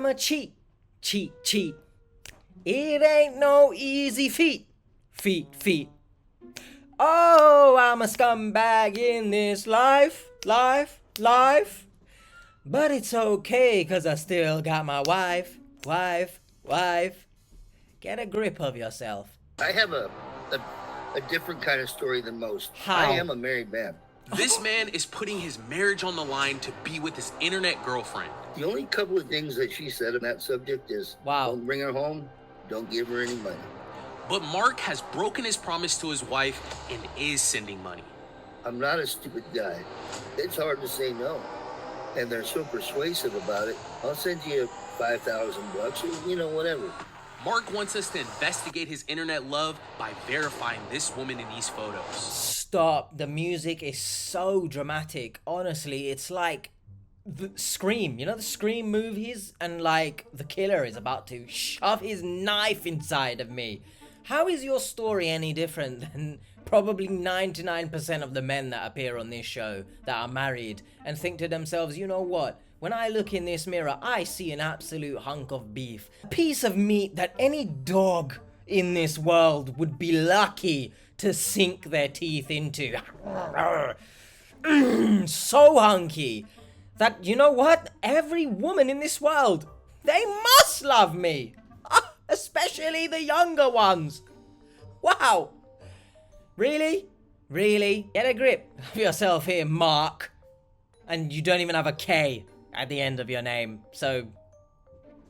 a cheat. It ain't no easy feat. Oh, I'm a scumbag in this life. But it's okay, cause I still got my wife. Get a grip of yourself. I have a different kind of story than most. How? I am a married man. This man is putting his marriage on the line to be with his internet girlfriend. The only couple of things that she said on that subject is, wow, don't bring her home, don't give her any money. But Marc has broken his promise to his wife and is sending money. I'm not a stupid guy. It's hard to say no. And they're so persuasive about it. I'll send you $5,000 or, whatever. Marc wants us to investigate his internet love by verifying this woman in these photos. Stop. The music is so dramatic. Honestly, it's like the Scream. You know the Scream movies? And like the killer is about to shove his knife inside of me. How is your story any different than probably 99% of the men that appear on this show that are married and think to themselves, you know what? When I look in this mirror, I see an absolute hunk of beef. A piece of meat that any dog in this world would be lucky to sink their teeth into. So hunky that, you know what? Every woman in this world, they must love me. Especially the younger ones. Wow. Really? Get a grip of yourself here, Marc. And you don't even have a K at the end of your name. So,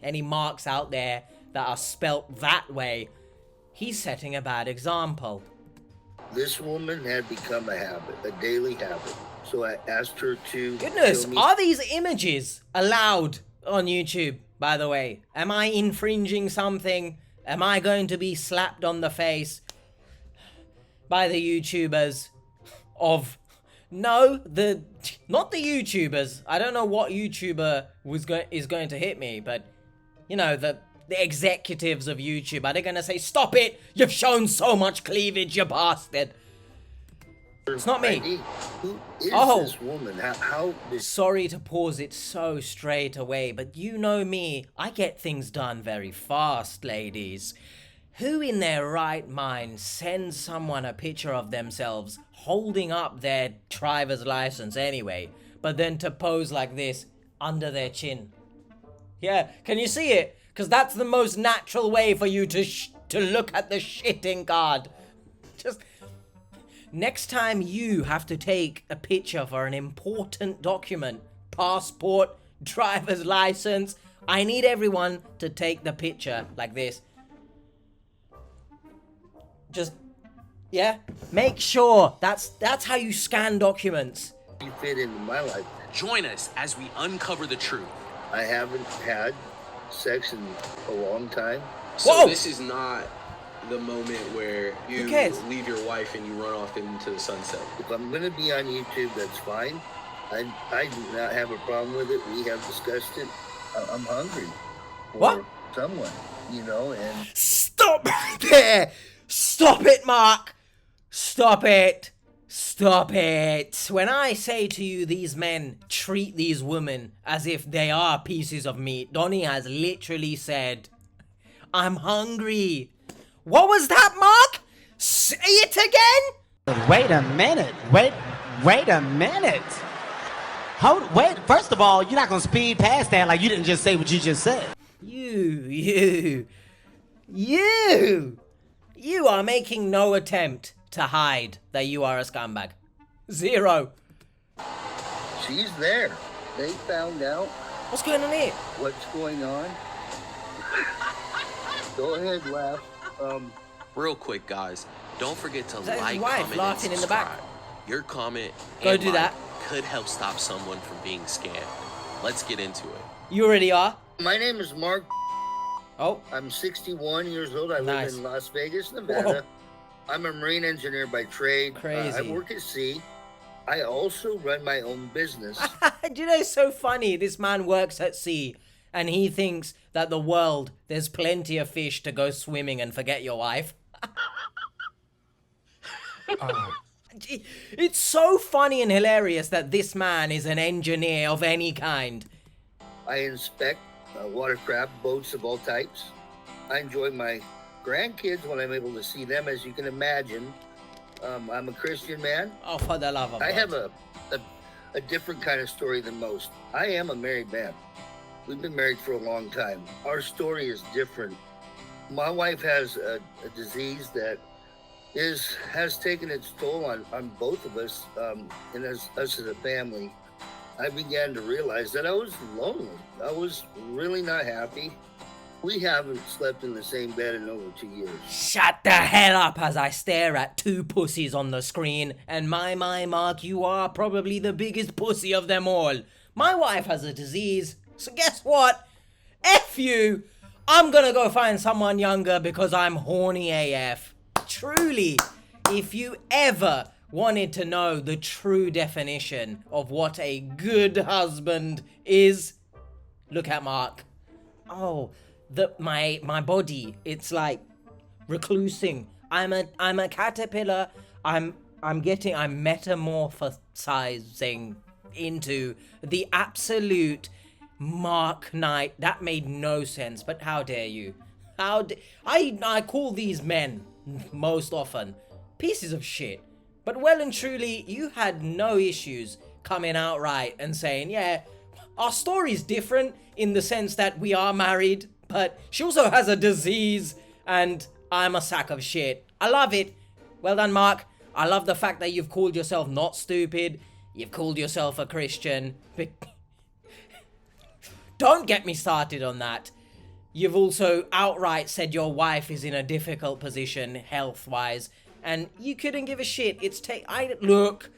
any Marcs out there that are spelt that way, he's setting a bad example. This woman had become a habit, a daily habit. So I asked her to... Goodness, are these images allowed on YouTube, by the way? Am I infringing something? Am I going to be slapped on the face by the YouTubers of... No, not the YouTubers. I don't know what YouTuber is going to hit me, but you know, the executives of YouTube. Are they going to say, "Stop it! You've shown so much cleavage, you bastard"? It's not me. Who is this woman? Sorry to pause it so straight away, but you know me. I get things done very fast, ladies. Who in their right mind sends someone a picture of themselves holding up their driver's license anyway, but then to pose like this under their chin? Yeah, can you see it? Because that's the most natural way for you to look at the shitting card. Just next time you have to take a picture for an important document, passport, driver's license, I need everyone to take the picture like this. Just, yeah, make sure that's how you scan documents. You fit into my life. Join us as we uncover the truth. I haven't had sex in a long time. So Whoa! This is not the moment where you leave your wife and you run off into the sunset. If I'm going to be on YouTube, that's fine. I do not have a problem with it. We have discussed it. I'm hungry for someone, and... Stop there! Stop it, Marc! Stop it! When I say to you, these men treat these women as if they are pieces of meat, Donnie has literally said, I'm hungry. What was that, Marc? Say it again? Wait a minute. Wait a minute. Wait, first of all, you're not gonna speed past that like you didn't just say what you just said. You are making no attempt to hide that you are a scumbag. Zero. She's there. They found out. What's going on here? What's going on? Go ahead, laugh. Real quick, guys, don't forget to that like, his wife comment, laughing and in the back? subscribe. Your comment Go and do that. could help stop someone from being scammed. Let's get into it. You already are. My name is Marc. Oh. I'm 61 years old. I live in Las Vegas, Nevada. Whoa. I'm a marine engineer by trade. Crazy. I work at sea. I also run my own business. Do you know, it's so funny. This man works at sea and he thinks that the world, there's plenty of fish to go swimming and forget your wife. It's so funny and hilarious that this man is an engineer of any kind. I inspect watercraft, boats of all types. I enjoy my grandkids when I'm able to see them, as you can imagine. I'm a Christian man. Oh, for the love of God. I have a different kind of story than most. I am a married man. We've been married for a long time. Our story is different. My wife has a disease that has taken its toll on both of us, and us as a family. I began to realize that I was lonely. I was really not happy. We haven't slept in the same bed in over 2 years. Shut the hell up as I stare at two pussies on the screen. And my, Mark, you are probably the biggest pussy of them all. My wife has a disease, so guess what? F you! I'm gonna go find someone younger because I'm horny AF. Truly, if you ever wanted to know the true definition of what a good husband is, look at Mark. Oh, my body, it's like reclusing. I'm a caterpillar. I'm metamorphosizing into the absolute Mark Knight. That made no sense, but how dare you? I call these men most often pieces of shit. But well and truly, you had no issues coming out right and saying, yeah, our story's different in the sense that we are married, but she also has a disease and I'm a sack of shit. I love it. Well done, Mark. I love the fact that you've called yourself not stupid. You've called yourself a Christian. Don't get me started on that. You've also outright said your wife is in a difficult position health-wise, and you couldn't give a shit. Look,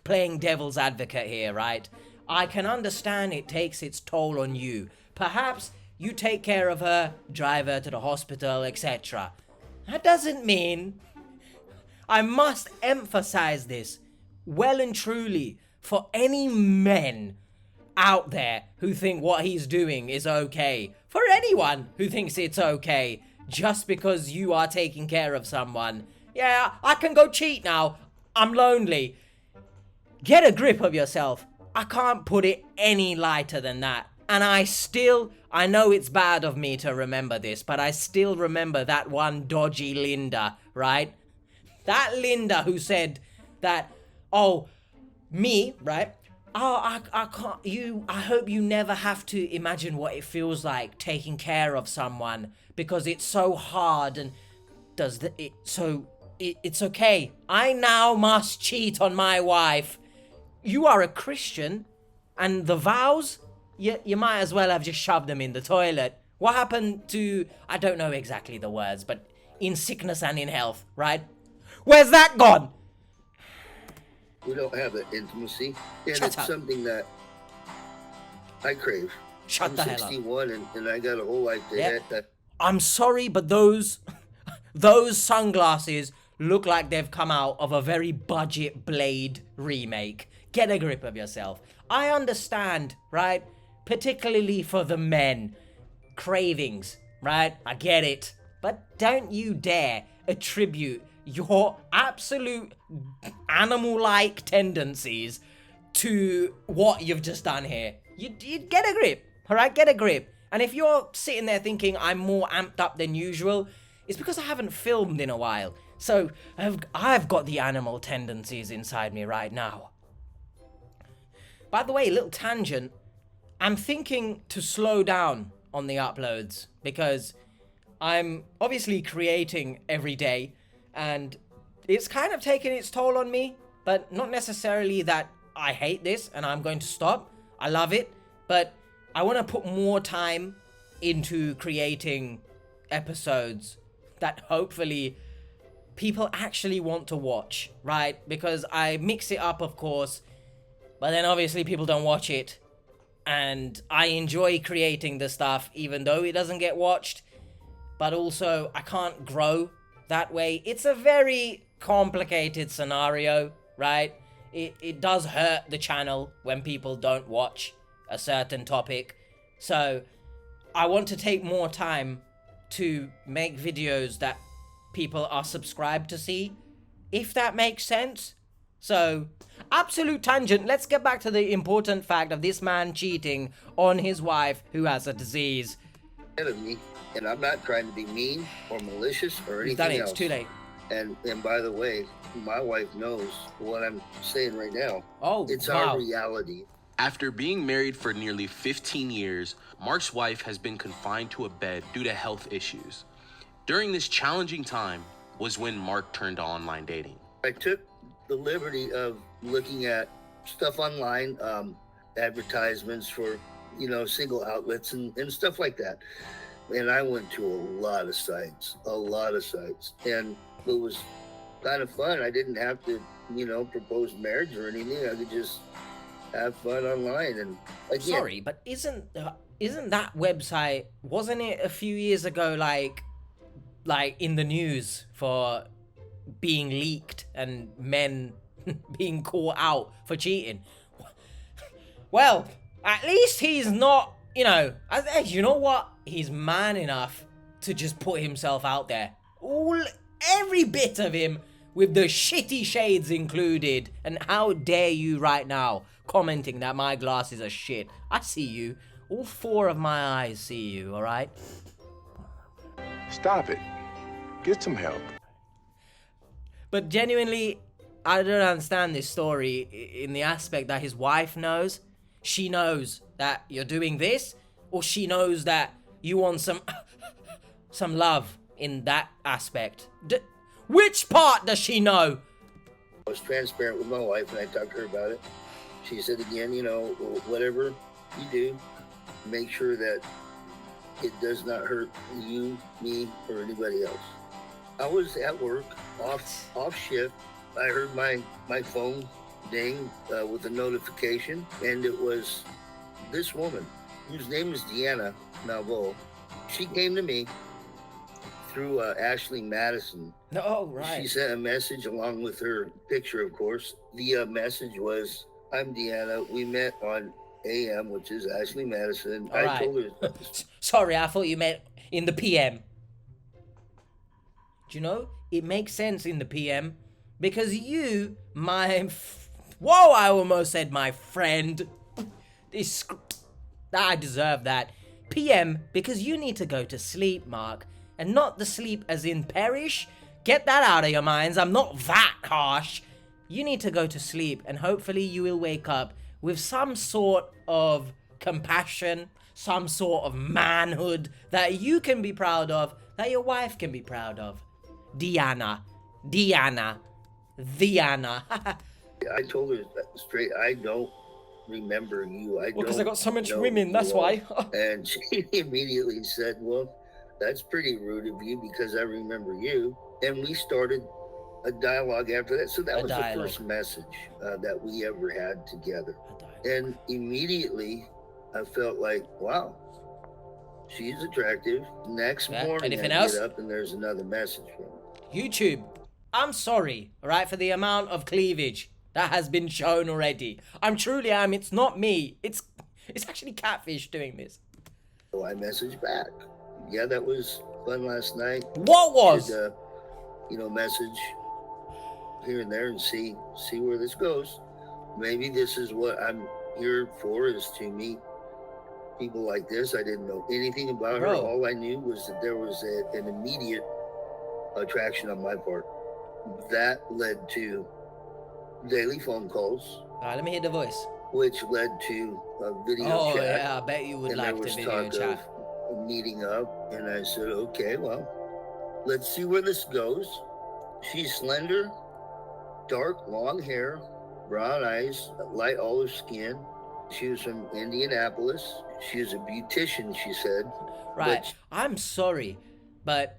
playing devil's advocate here, right? I can understand it takes its toll on you. Perhaps you take care of her, drive her to the hospital, etc. That doesn't mean... I must emphasize this well and truly for any men out there who think what he's doing is okay. For anyone who thinks it's okay just because you are taking care of someone. Yeah, I can go cheat now. I'm lonely. Get a grip of yourself. I can't put it any lighter than that. And I know it's bad of me to remember this, but I still remember that one dodgy Linda, right? That Linda who said that, oh, me, right? Oh, I can't, I hope you never have to imagine what it feels like taking care of someone because it's so hard and it's okay. I now must cheat on my wife. You are a Christian and the vows, you might as well have just shoved them in the toilet. What happened to, I don't know exactly the words, but in sickness and in health, right? Where's that gone? We don't have that intimacy, and Shut it's up. something that I crave. Shut the hell up. I'm 61 and I got a whole life to Yeah. hit. I'm sorry, but those sunglasses look like they've come out of a very budget Blade remake. Get a grip of yourself. I understand, right? Particularly for the men. Cravings, right? I get it. But don't you dare attribute your absolute animal-like tendencies to what you've just done here. You get a grip, alright? Get a grip. And if you're sitting there thinking I'm more amped up than usual, it's because I haven't filmed in a while. So I've got the animal tendencies inside me right now. By the way, little tangent. I'm thinking to slow down on the uploads because I'm obviously creating every day and it's kind of taken its toll on me, but not necessarily that I hate this and I'm going to stop. I love it, but I want to put more time into creating episodes that hopefully people actually want to watch, right? Because I mix it up, of course, but then obviously people don't watch it. And I enjoy creating the stuff even though it doesn't get watched, but also I can't grow that way. It's a very complicated scenario, right? It does hurt the channel when people don't watch a certain topic. So I want to take more time to make videos that people are subscribed to see, if that makes sense. So absolute tangent. Let's get back to the important fact of this man cheating on his wife who has a disease. Of me, and I'm not trying to be mean or malicious or anything Done it. else. It's too late. And by the way, my wife knows what I'm saying right now. Oh, it's wow. our reality. After being married for nearly 15 years, Marc's wife has been confined to a bed due to health issues. During this challenging time was when Marc turned to online dating. I took the liberty of looking at stuff online, advertisements for, you know, single outlets and stuff like that. And I went to a lot of sites. And it was kind of fun. I didn't have to, you know, propose marriage or anything. I could just have fun online. And again, sorry, but isn't that website, wasn't it a few years ago, like in the news for being leaked and men being caught out for cheating? Well, at least he's not, you know, you know what? He's man enough to just put himself out there. Every bit of him, with the shitty shades included. And how dare you right now commenting that my glasses are shit. I see you. All 4 of my eyes see you, alright? Stop it. Get some help. But genuinely, I don't understand this story in the aspect that his wife knows. She knows that you're doing this, or she knows that you want some love in that aspect. Which part does she know? I was transparent with my wife and I talked to her about it. She said again, you know, whatever you do, make sure that it does not hurt you, me, or anybody else. I was at work, off shift. I heard my phone ding with a notification, and it was this woman, whose name is Deanna Malvo. She came to me through Ashley Maddison. Oh, right. She sent a message along with her picture, of course. The message was, I'm Deanna. We met on AM, which is Ashley Madison. All right. Told her. Sorry, I thought you meant in the PM. Do you know? It makes sense in the PM because you, whoa, I almost said my friend. I deserve that. PM, because you need to go to sleep, Marc. And not the sleep as in perish. Get that out of your minds. I'm not that harsh. You need to go to sleep and hopefully you will wake up with some sort of compassion, some sort of manhood that you can be proud of, that your wife can be proud of. Deanna. I told her straight, I don't remember you. Because I got so much women, that's why. And she immediately said, well, that's pretty rude of you because I remember you. And we started a dialogue after that. So that was the first message that we ever had together. And immediately I felt like, wow, she's attractive. Next morning anything I else? get up and there's another message from her. YouTube, I'm sorry, alright, for the amount of cleavage that has been shown already. It's not me. It's actually Catfish doing this. So I messaged back. Yeah, that was fun last night. What was? Message here and there and see where this goes. Maybe this is what I'm here for, is to meet people like this. I didn't know anything about her. All I knew was that there was an immediate attraction on my part. That led to daily phone calls. All right, let me hear the voice. Which led to a video chat. Oh, yeah, I bet you would like the video chat. Meeting up, and I said, okay, well, let's see where this goes. She's slender, dark, long hair, brown eyes, light olive skin. She was from Indianapolis. She was a beautician, she said. Right, I'm sorry, but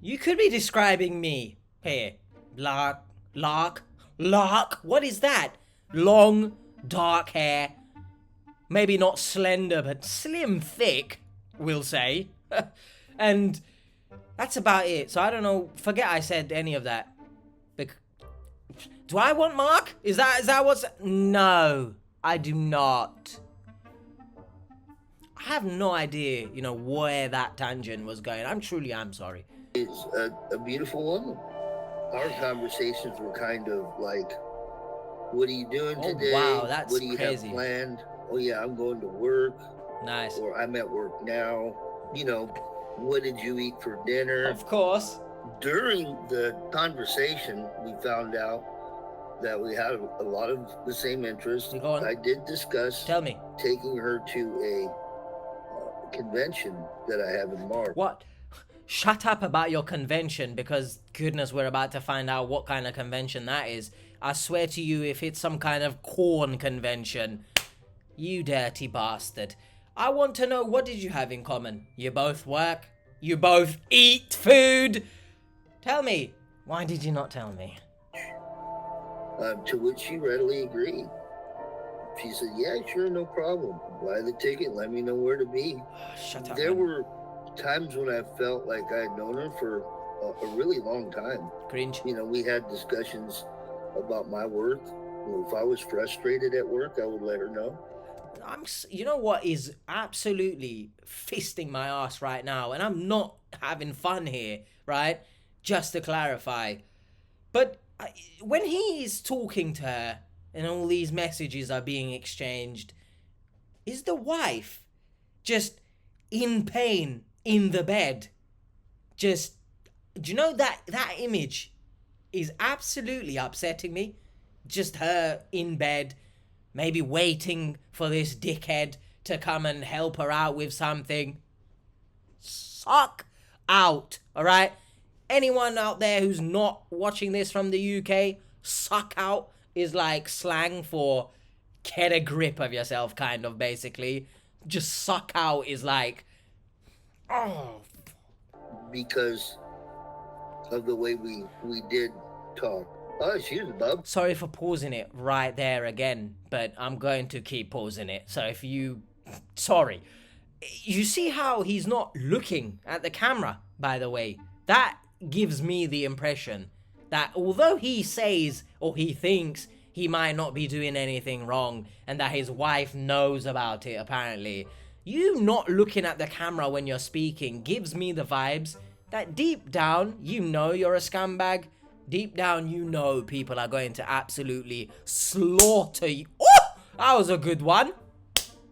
you could be describing me. Here, Lark, what is that? Long, dark hair. Maybe not slender, but slim, thick, we'll say. And that's about it. So I don't know, forget I said any of that. Do I want Marc? Is that what's... No, I do not. I have no idea, where that tangent was going. I'm sorry. It's a beautiful woman. Our conversations were kind of like What are you doing today? Wow, that's what do you crazy. have planned? Oh yeah, I'm going to work. Nice. Or I'm at work now. You know, what did you eat for dinner? Of course. During the conversation, we found out that we had a lot of the same interests. Go on. I did discuss taking her to a convention that I have in March. What? Shut up about your convention, because goodness, we're about to find out what kind of convention that is. I swear to you, if it's some kind of corn convention, you dirty bastard. I want to know, what did you have in common? You both work? You both eat food? Tell me, why did you not tell me? To which she readily agreed. She said, yeah, sure, no problem. Buy the ticket, let me know where to be. Shut up, There man. were times when I felt like I had known her for a really long time. Cringe. You know, we had discussions about my work. You know, if I was frustrated at work, I would let her know. You know what is absolutely fisting my ass right now, and I'm not having fun here, right? Just to clarify. But when he's talking to her and all these messages are being exchanged, is the wife just in pain in the bed? Just, do you know that image is absolutely upsetting me? Just her in bed, maybe waiting for this dickhead to come and help her out with something. Suck out, all right? Anyone out there who's not watching this from the UK, suck out is like slang for get a grip of yourself, kind of, basically. Just suck out is like, oh. Because of the way we did talk. Oh, excuse me, bub. Sorry for pausing it right there again, but I'm going to keep pausing it. So if you... Sorry. You see how he's not looking at the camera, by the way? That gives me the impression that although he says or he thinks he might not be doing anything wrong and that his wife knows about it, apparently, you not looking at the camera when you're speaking gives me the vibes that deep down, you know you're a scumbag. Deep down, you know people are going to absolutely slaughter you. Oh, that was a good one.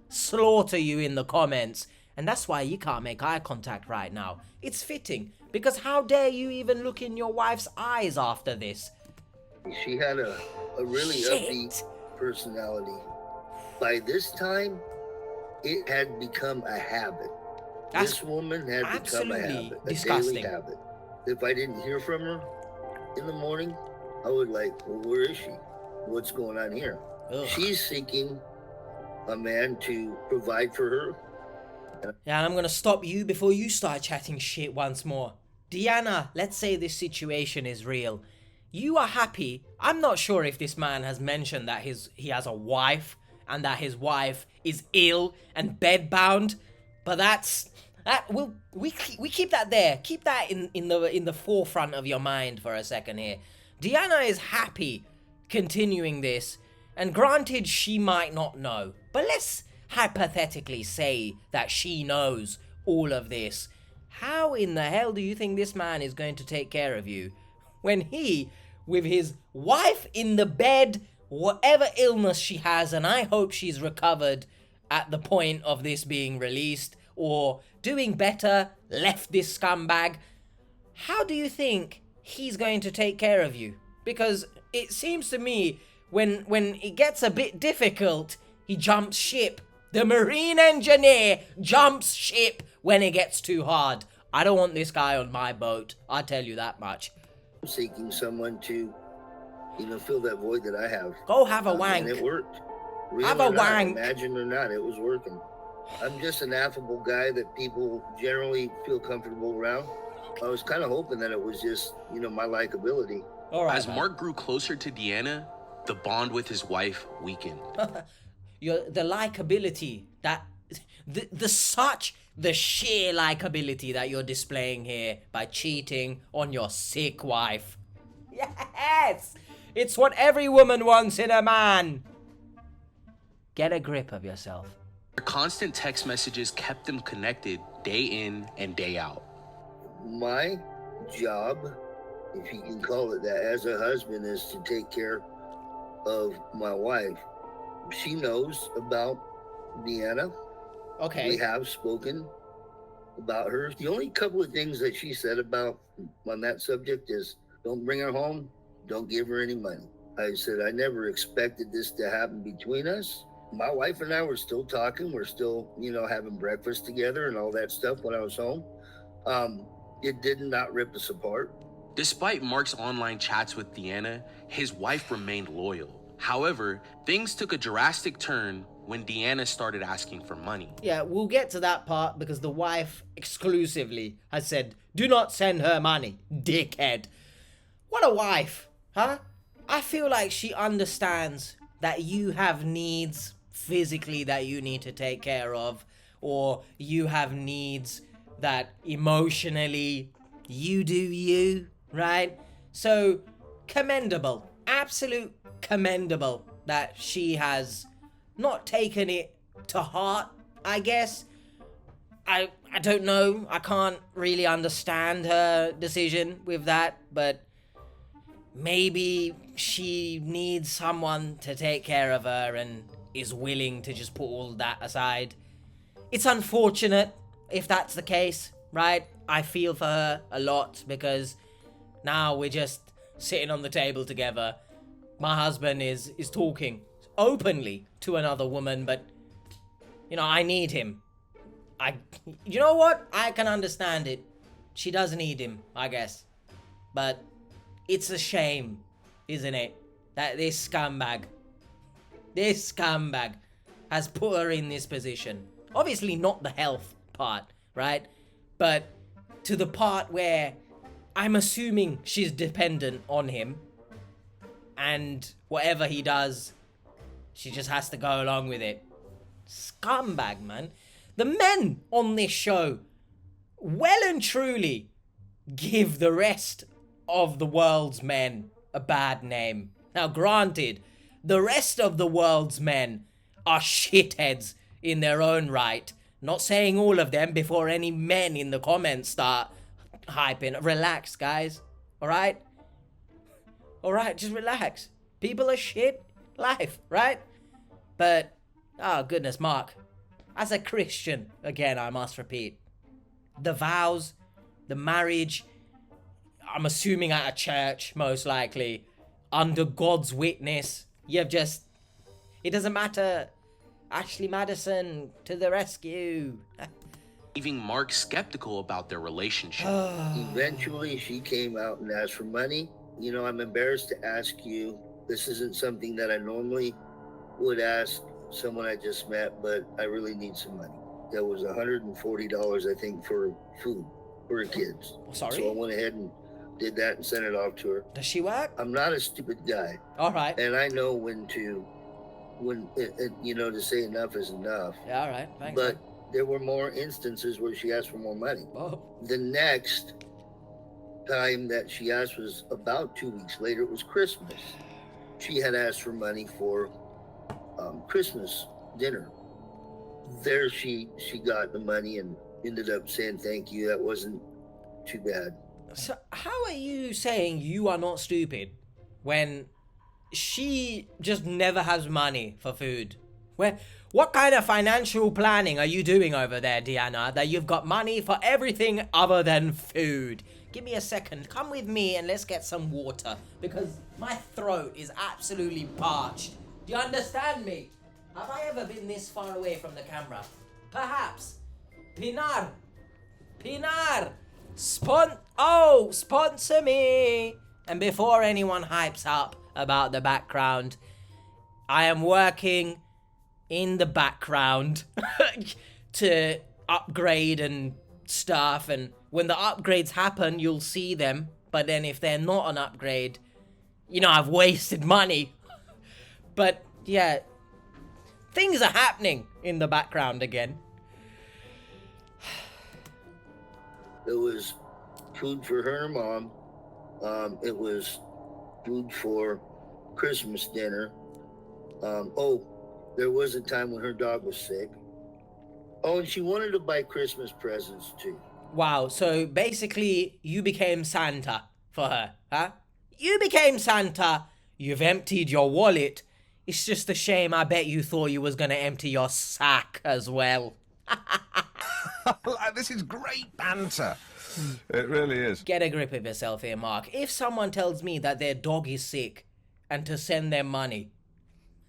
Slaughter you in the comments. And that's why you can't make eye contact right now. It's fitting. Because how dare you even look in your wife's eyes after this? She had a really upbeat personality. By this time, it had become a habit. This woman had become a habit, a daily habit. If I didn't hear from her in the morning, I would like, well, where is she? What's going on here? Ugh. She's seeking a man to provide for her. Yeah, and I'm gonna stop you before you start chatting shit once more. Deanna, let's say this situation is real. You are happy. I'm not sure if this man has mentioned that he has a wife and that his wife is ill and bedbound, but we keep that there. Keep that in the forefront of your mind for a second here. Deanna is happy continuing this, and granted she might not know, but let's hypothetically say that she knows all of this. How in the hell do you think this man is going to take care of you when he, with his wife in the bed, whatever illness she has, and I hope she's recovered at the point of this being released, or doing better, left this scumbag, how do you think he's going to take care of you? Because it seems to me when it gets a bit difficult, he jumps ship. The marine engineer jumps ship when it gets too hard. I don't want this guy on my boat. I tell you that much. I'm seeking someone to, fill that void that I have. Go have a wank. And it worked. Real have a wank. Imagine or not, it was working. I'm just an affable guy that people generally feel comfortable around. I was kind of hoping that it was just, my likability. All right, as Marc grew closer to Deanna, the bond with his wife weakened. The likability, the sheer likability that you're displaying here by cheating on your sick wife. Yes! It's what every woman wants in a man. Get a grip of yourself. Their constant text messages kept them connected day in and day out. My job, if you can call it that, as a husband, is to take care of my wife. She knows about Deanna. Okay. We have spoken about her. The only couple of things that she said about on that subject is don't bring her home, don't give her any money. I said I never expected this to happen between us. My wife and I were still talking. We're still, having breakfast together and all that stuff when I was home. It did not rip us apart. Despite Marc's online chats with Deanna, his wife remained loyal. However, things took a drastic turn when Deanna started asking for money. Yeah, we'll get to that part because the wife exclusively has said, do not send her money, dickhead. What a wife, huh? I feel like she understands that you have needs physically that you need to take care of, or you have needs that emotionally you do you, right? So, commendable, absolute commendable that she has not taken it to heart, I guess. I don't know. I can't really understand her decision with that, but maybe she needs someone to take care of her and is willing to just put all that aside. It's unfortunate if that's the case, right? I feel for her a lot because now we're just sitting on the table together. My husband is talking openly to another woman, but I need him. You know what? I can understand it. She does need him, I guess. But it's a shame, isn't it, that this scumbag has put her in this position. Obviously not the health part, right? But to the part where I'm assuming she's dependent on him, and whatever he does, she just has to go along with it. Scumbag, man. The men on this show well and truly give the rest of the world's men a bad name. Now, granted, the rest of the world's men are shitheads in their own right. Not saying all of them before any men in the comments start hyping. Relax, guys. Alright? Alright, just relax. People are shit. Life, right? But, oh goodness, Marc. As a Christian, again, I must repeat, the vows, the marriage, I'm assuming at a church, most likely, under God's witness, you've just, it doesn't matter. Ashley Maddison to the rescue. Leaving Marc skeptical about their relationship. Eventually, she came out and asked for money. I'm embarrassed to ask you. This isn't something that I normally would ask someone I just met, but I really need some money. That was $140, I think, for food for her kids. Sorry? So I went ahead and did that and sent it off to her. Does she work? I'm not a stupid guy. All right. And I know when to say enough is enough. Yeah, all right. Thanks. But there were more instances where she asked for more money. Oh. The next time that she asked was about 2 weeks later. It was Christmas. She had asked for money for Christmas dinner. There she got the money and ended up saying thank you. That wasn't too bad. So how are you saying you are not stupid when she just never has money for food? What kind of financial planning are you doing over there, Deanna, that you've got money for everything other than food? Give me a second. Come with me and let's get some water because my throat is absolutely parched. Do you understand me? Have I ever been this far away from the camera? Perhaps. Pinar, sponsor me. And before anyone hypes up about the background, I am working in the background to upgrade and stuff, and when the upgrades happen, you'll see them, but then if they're not an upgrade, I've wasted money. But yeah, things are happening in the background again. It was food for her and her mom. It was food for Christmas dinner. There was a time when her dog was sick. Oh, and she wanted to buy Christmas presents too. Wow, so basically you became Santa for her, huh? You became Santa, You've emptied your wallet. It's just a shame I bet you thought you was gonna empty your sack as well. This is great banter. It really is. Get a grip of yourself here, Mark. If someone tells me that their dog is sick and to send them money,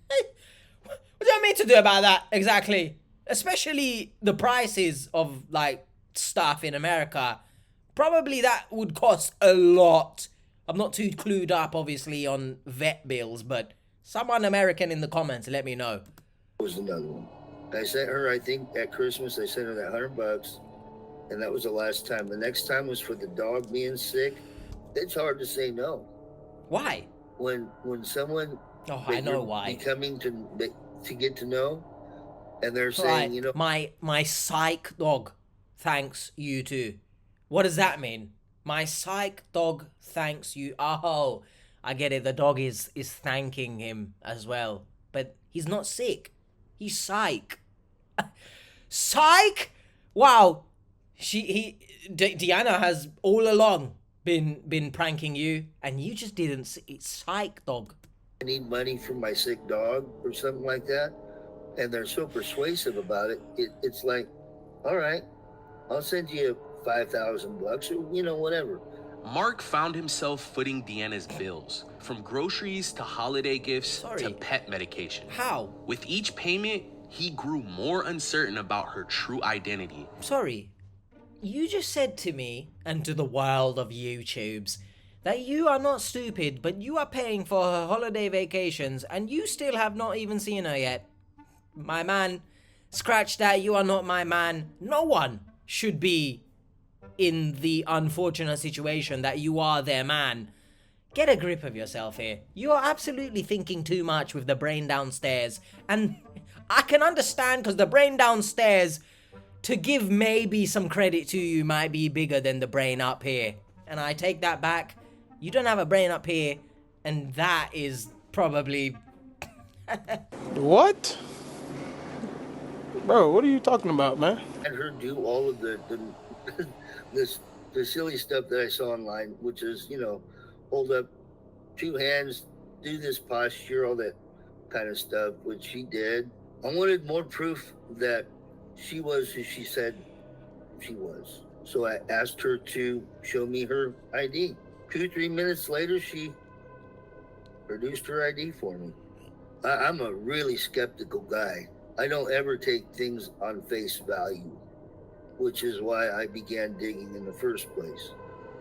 what do I mean to do about that exactly? Especially the prices of, like, stuff in America. Probably that would cost a lot. I'm not too clued up, obviously, on vet bills, but someone American in the comments, let me know. Was another one. I sent her, I think, at Christmas, I sent her that $100, and that was the last time. The next time was for the dog being sick. It's hard to say no. Why? When someone... Oh, I know why. Coming to get to know, and they're saying, you know... My psych dog thanks you too. What does that mean? My psych dog thanks you. Oh, I get it. The dog is thanking him as well. But he's not sick. He's psych. Psych? Wow. Deanna has all along been pranking you, and you just didn't see it. Psych dog. I need money for my sick dog or something like that. And they're so persuasive about it. It's like, all right, I'll send you $5,000 or, you know, whatever. Marc found himself footing Deanna's bills, from groceries to holiday gifts to pet medication. How? With each payment, he grew more uncertain about her true identity. Sorry, you just said to me and to the world of YouTubes that you are not stupid, but you are paying for her holiday vacations and you still have not even seen her yet. My man, scratch that, you are not my man. No one should be in the unfortunate situation that you are their man. Get a grip of yourself here. You are absolutely thinking too much with the brain downstairs. And I can understand, because the brain downstairs, to give maybe some credit to you, might be bigger than the brain up here. And I take that back. You don't have a brain up here, and that is probably... What? Bro, what are you talking about, man? I had her do all of the silly stuff that I saw online, which is, you know, hold up 2 hands, do this posture, all that kind of stuff, which she did. I wanted more proof that she was who she said she was. So I asked her to show me her ID. 2-3 minutes later, she produced her ID for me. I'm a really skeptical guy. I don't ever take things on face value, which is why I began digging in the first place.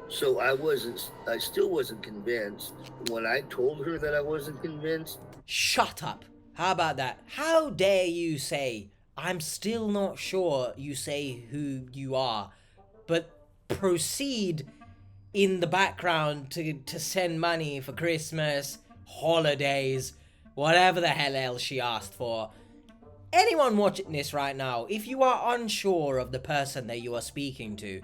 So I still wasn't convinced. When I told her that I wasn't convinced... Shut up. How about that? How dare you say, I'm still not sure, you say who you are, but proceed in the background to send money for Christmas, holidays, whatever the hell else she asked for. Anyone watching this right now, if you are unsure of the person that you are speaking to,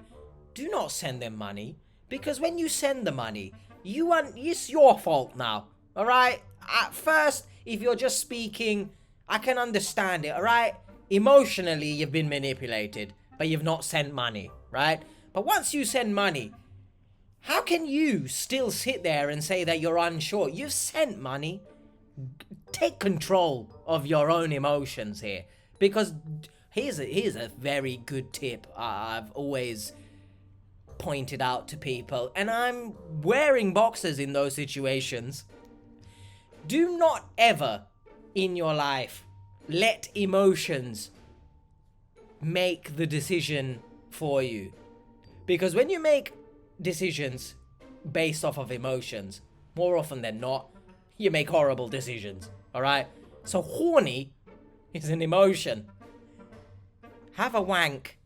do not send them money. Because when you send the money, it's your fault now. Alright? At first, if you're just speaking, I can understand it, alright? Emotionally, you've been manipulated, but you've not sent money, right? But once you send money, how can you still sit there and say that you're unsure? You've sent money. Take control of your own emotions here, because here's a very good tip I've always pointed out to people, and I'm wearing boxers in those situations. Do not ever in your life let emotions make the decision for you, because when you make decisions based off of emotions, more often than not, you make horrible decisions. Alright? So horny is an emotion. Have a wank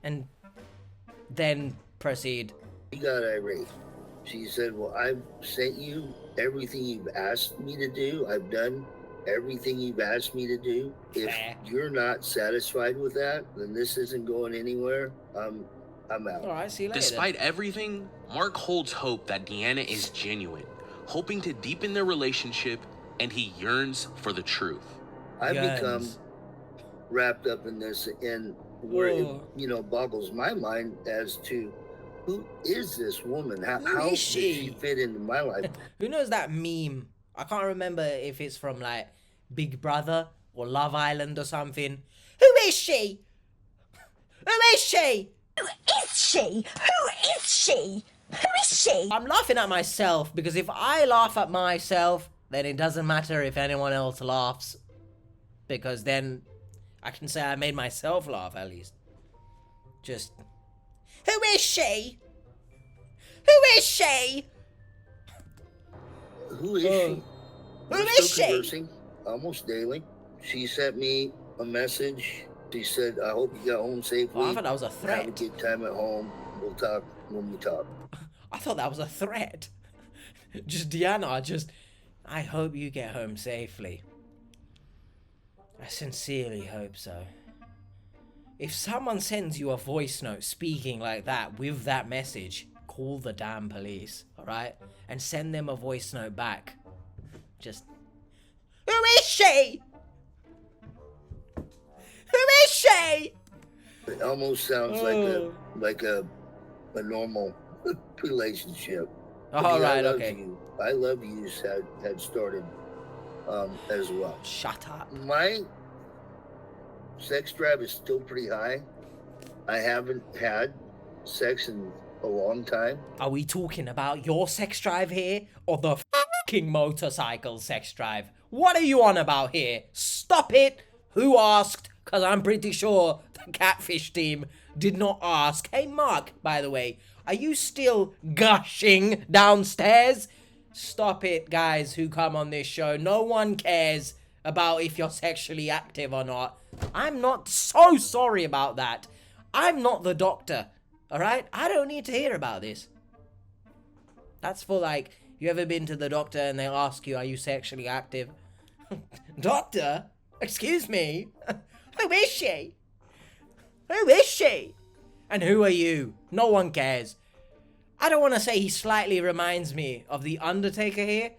and then proceed. She got irate. She said, well, I've sent you everything you've asked me to do. I've done everything you've asked me to do. If you're not satisfied with that, then this isn't going anywhere. I'm out. Alright, see you later. Despite everything, Marc holds hope that Deanna is genuine, hoping to deepen their relationship, and he yearns for the truth. I've become wrapped up in this, and where it, boggles my mind as to who is this woman? How is did she? she fit into my life? Who knows that meme? I can't remember if it's from like Big Brother or Love Island or something. Who is she? Who is she? Who is she? Who is she? Who is she? I'm laughing at myself because if I laugh at myself, then it doesn't matter if anyone else laughs. Because then I can say I made myself laugh at least. Just, who is she? Who is she? Who is she? Who We're is still she? conversing almost daily. She sent me a message. She said, I hope you got home safely. Oh, I thought that was a Have a threat. good time at home. We'll talk when we talk. I thought that was a threat. Just Deanna, I hope you get home safely. I sincerely hope so. If someone sends you a voice note speaking like that with that message, call the damn police, alright? And send them a voice note back. Just, who is she? Who is she? It almost sounds like a normal relationship. All right, I love okay. You. I love you had started as well. Shut up. My sex drive is still pretty high. I haven't had sex in a long time. Are we talking about your sex drive here or the fucking motorcycle sex drive? What are you on about here? Stop it! Who asked? Because I'm pretty sure the Catfish team did not ask. Hey, Marc, by the way, are you still gushing downstairs? Stop it, guys who come on this show. No one cares about if you're sexually active or not. I'm not so sorry about that. I'm not the doctor, alright? I don't need to hear about this. That's for like, you ever been to the doctor and they'll ask you, are you sexually active? Doctor? Excuse me? Who is she? Who is she? And who are you? No one cares. I don't want to say he slightly reminds me of The Undertaker here,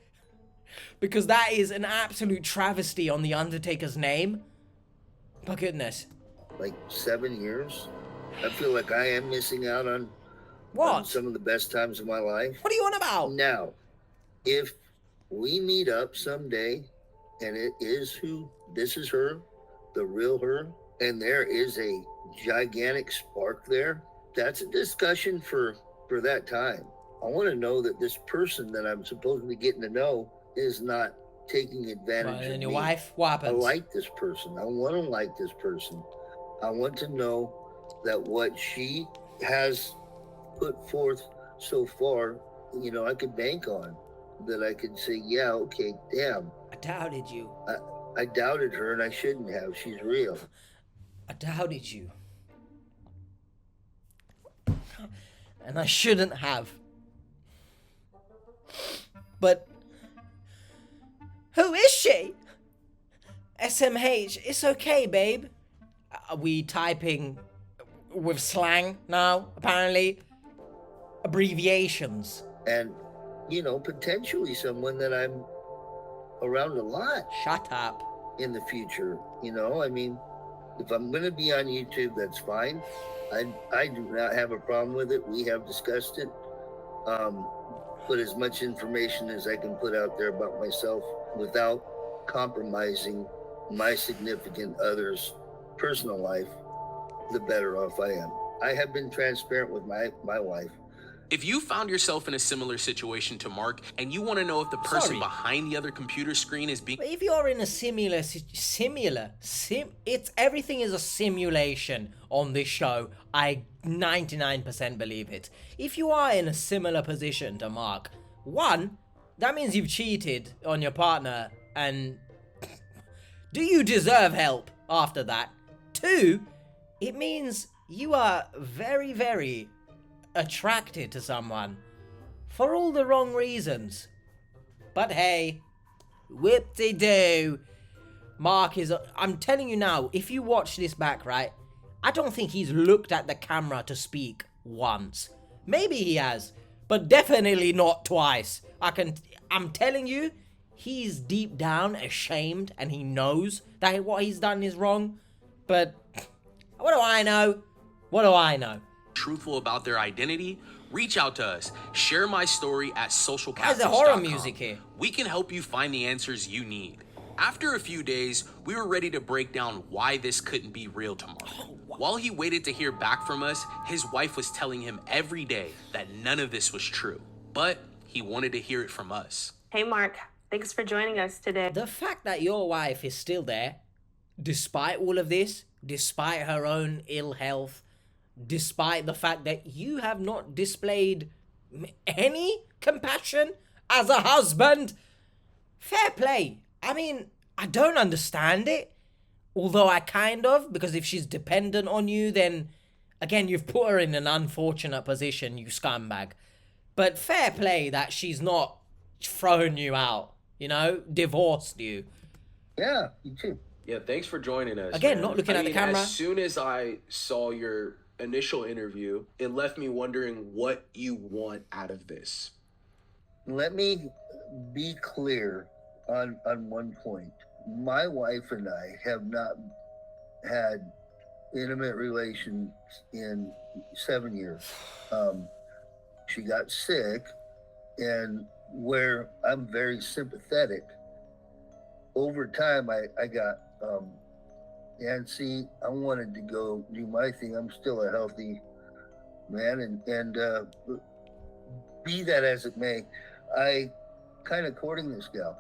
because that is an absolute travesty on The Undertaker's name. But goodness. Like 7 years. I feel like I am missing out on some of the best times of my life. What are you on about? Now, if we meet up someday and this is her, the real her, and there is a gigantic spark there, that's a discussion for that time. I want to know that this person that I'm supposedly getting to know is not taking advantage of and me. your wife? What happens? I like this person. I want to like this person. I want to know that what she has put forth so far, I could bank on. That I could say, yeah, okay, damn. I doubted you. I doubted her and I shouldn't have. She's real. I doubted you. And I shouldn't have. But who is she? SMH, it's okay, babe. Are we typing with slang now, apparently? Abbreviations. And, potentially someone that I'm around a lot. Shut up. In the future, if I'm going to be on YouTube, that's fine. I do not have a problem with it. We have discussed it. Put as much information as I can put out there about myself without compromising my significant other's personal life, the better off I am. I have been transparent with my wife. If you found yourself in a similar situation to Marc and you want to know if the person behind the other computer screen is being... But if you're in a everything is a simulation on this show. I 99% believe it. If you are in a similar position to Marc, one, that means you've cheated on your partner, and do you deserve help after that? Two, it means you are very, very attracted to someone for all the wrong reasons. But hey, whip-de-doo. Marc is... I'm telling you now, if you watch this back, right, I don't think he's looked at the camera to speak once. Maybe he has, but definitely not twice. I'm telling you, he's deep down ashamed and he knows that what he's done is wrong. But what do I know? What do I know? Truthful about their identity Reach out to us. Share my story at socialcatfish.com. Why is there horror music here? We can help you find the answers you need. After a few days, we were ready to break down why this couldn't be real to Marc. While he waited to hear back from us, his wife was telling him every day that none of this was true. But he wanted to hear it from us. Hey, Marc. Thanks for joining us today. The fact that your wife is still there, despite all of this, despite her own ill health, despite the fact that you have not displayed any compassion as a husband, fair play. I mean, I don't understand it. Although I kind of, because if she's dependent on you, then again, you've put her in an unfortunate position, you scumbag. But fair play that she's not thrown you out, you know, divorced you. Yeah, you too. Yeah, thanks for joining us. Again, man. not looking at the camera. As soon as I saw your initial interview, it left me wondering what you want out of this. Let me be clear on one point. My wife and I have not had intimate relations in 7 years. She got sick, and where I'm very sympathetic, over time I got antsy. I wanted to go do my thing. I'm still a healthy man, and be that as it may, I kind of courting this gal.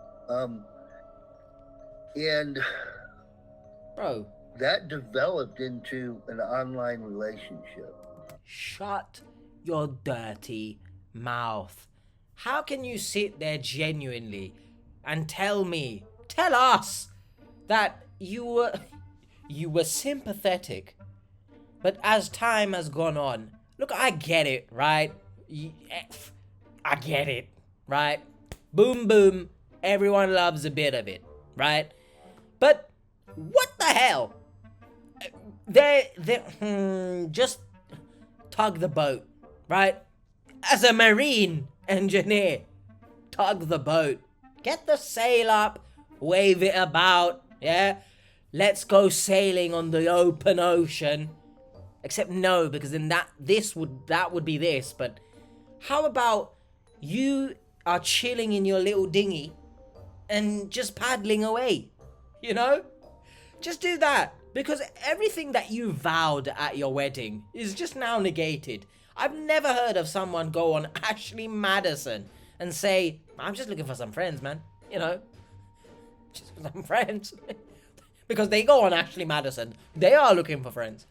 And bro, that developed into an online relationship. Shut your dirty mouth. How can you sit there genuinely and tell us that you were sympathetic, but as time has gone on, look, I get it, right? I get it, right? Boom, boom. Everyone loves a bit of it, right? But what the hell? Just tug the boat, right? As a marine engineer, tug the boat. Get the sail up, wave it about, yeah? Let's go sailing on the open ocean. Except no, because then that would be this. But how about you are chilling in your little dinghy and just paddling away? You know? Just do that. Because everything that you vowed at your wedding is just now negated. I've never heard of someone go on Ashley Maddison and say, I'm just looking for some friends, man. You know? Just for some friends. Because they go on Ashley Maddison. They are looking for friends.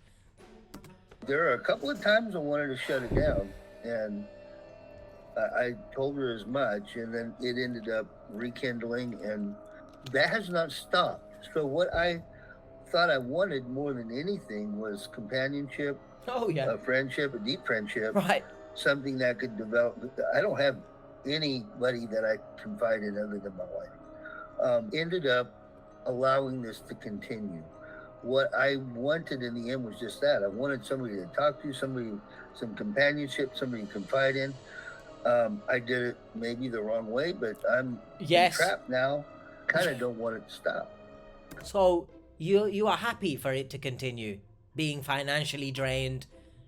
There are a couple of times I wanted to shut it down. And I told her as much. And then it ended up rekindling. And that has not stopped. So what I thought I wanted more than anything was companionship. Oh, yeah. A friendship, a deep friendship. Right. Something that could develop. I don't have anybody that I confide in other than my wife. Ended up allowing this to continue. What I wanted in the end was just that. I wanted somebody to talk to, some companionship, somebody to confide in. I did it maybe the wrong way, but I'm trapped now. Kind of don't want it to stop. So you are happy for it to continue being financially drained.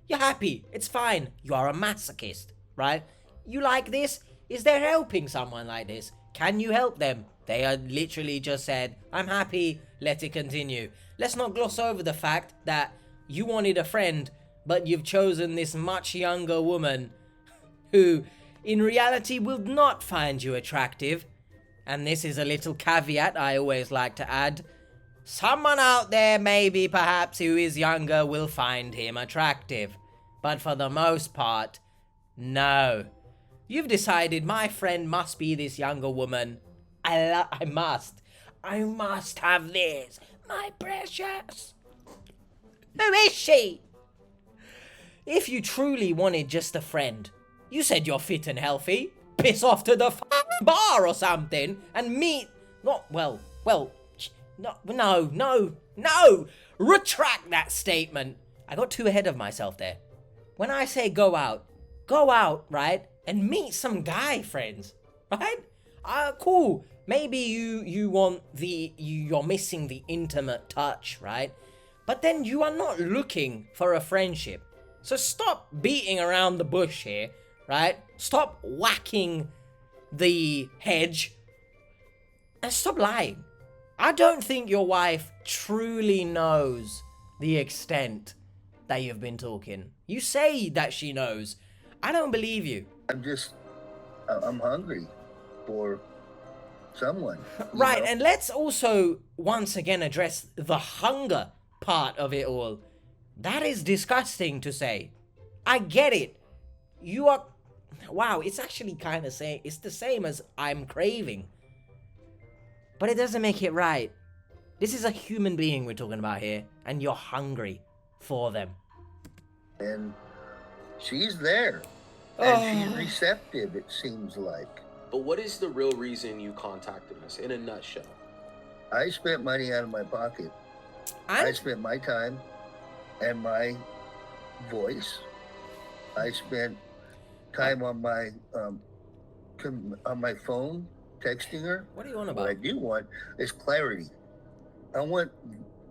You're happy. It's fine. You are a masochist, right? You like this? Is there helping someone like this? Can you help them? They are literally just said, I'm happy, let it continue. Let's not gloss over the fact that you wanted a friend, but you've chosen this much younger woman who, in reality, will not find you attractive. And this is a little caveat I always like to add. Someone out there, maybe, perhaps, who is younger will find him attractive. But for the most part, no. You've decided my friend must be this younger woman. I must have this, my precious. Who is she? If you truly wanted just a friend, you said you're fit and healthy. Piss off to the bar or something and meet. No. Retract that statement. I got too ahead of myself there. When I say go out, right? And meet some guy friends, right? Cool. Maybe you're missing the intimate touch, right? But then you are not looking for a friendship. So stop beating around the bush here, right? Stop whacking the hedge and stop lying. I don't think your wife truly knows the extent that you've been talking. You say that she knows. I don't believe you. I'm hungry for someone. Right, and let's also once again address the hunger part of it all. That is disgusting to say. I get it. You are... Wow, it's actually kind of saying... It's the same as I'm craving. But it doesn't make it right. This is a human being we're talking about here. And you're hungry for them. And she's there. And she's receptive, it seems like. But what is the real reason you contacted us, in a nutshell? I spent money out of my pocket. I spent my time and my voice. I spent time on my phone texting her. What do you want about? What I do want is clarity. I want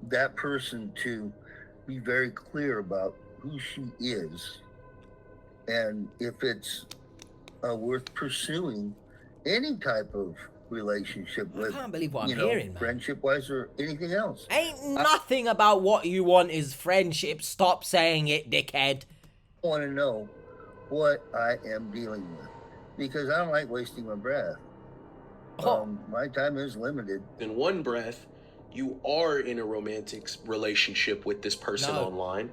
that person to be very clear about who she is, and if it's worth pursuing any type of relationship with. I can't believe what I'm hearing, man. Friendship-wise or anything else. Ain't nothing about what you want is friendship. Stop saying it, dickhead. I want to know what I am dealing with, because I don't like wasting my breath. My time is limited. In one breath, you are in a romantic relationship with this person online,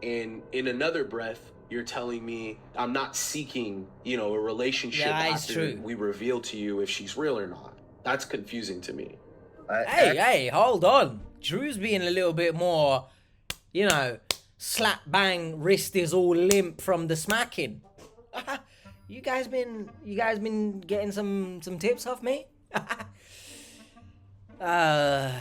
and in another breath, you're telling me I'm not seeking, a relationship after we reveal to you if she's real or not. That's confusing to me. Hey, hold on. Drew's being a little bit more, slap bang, wrist is all limp from the smacking. You guys been getting some tips off me?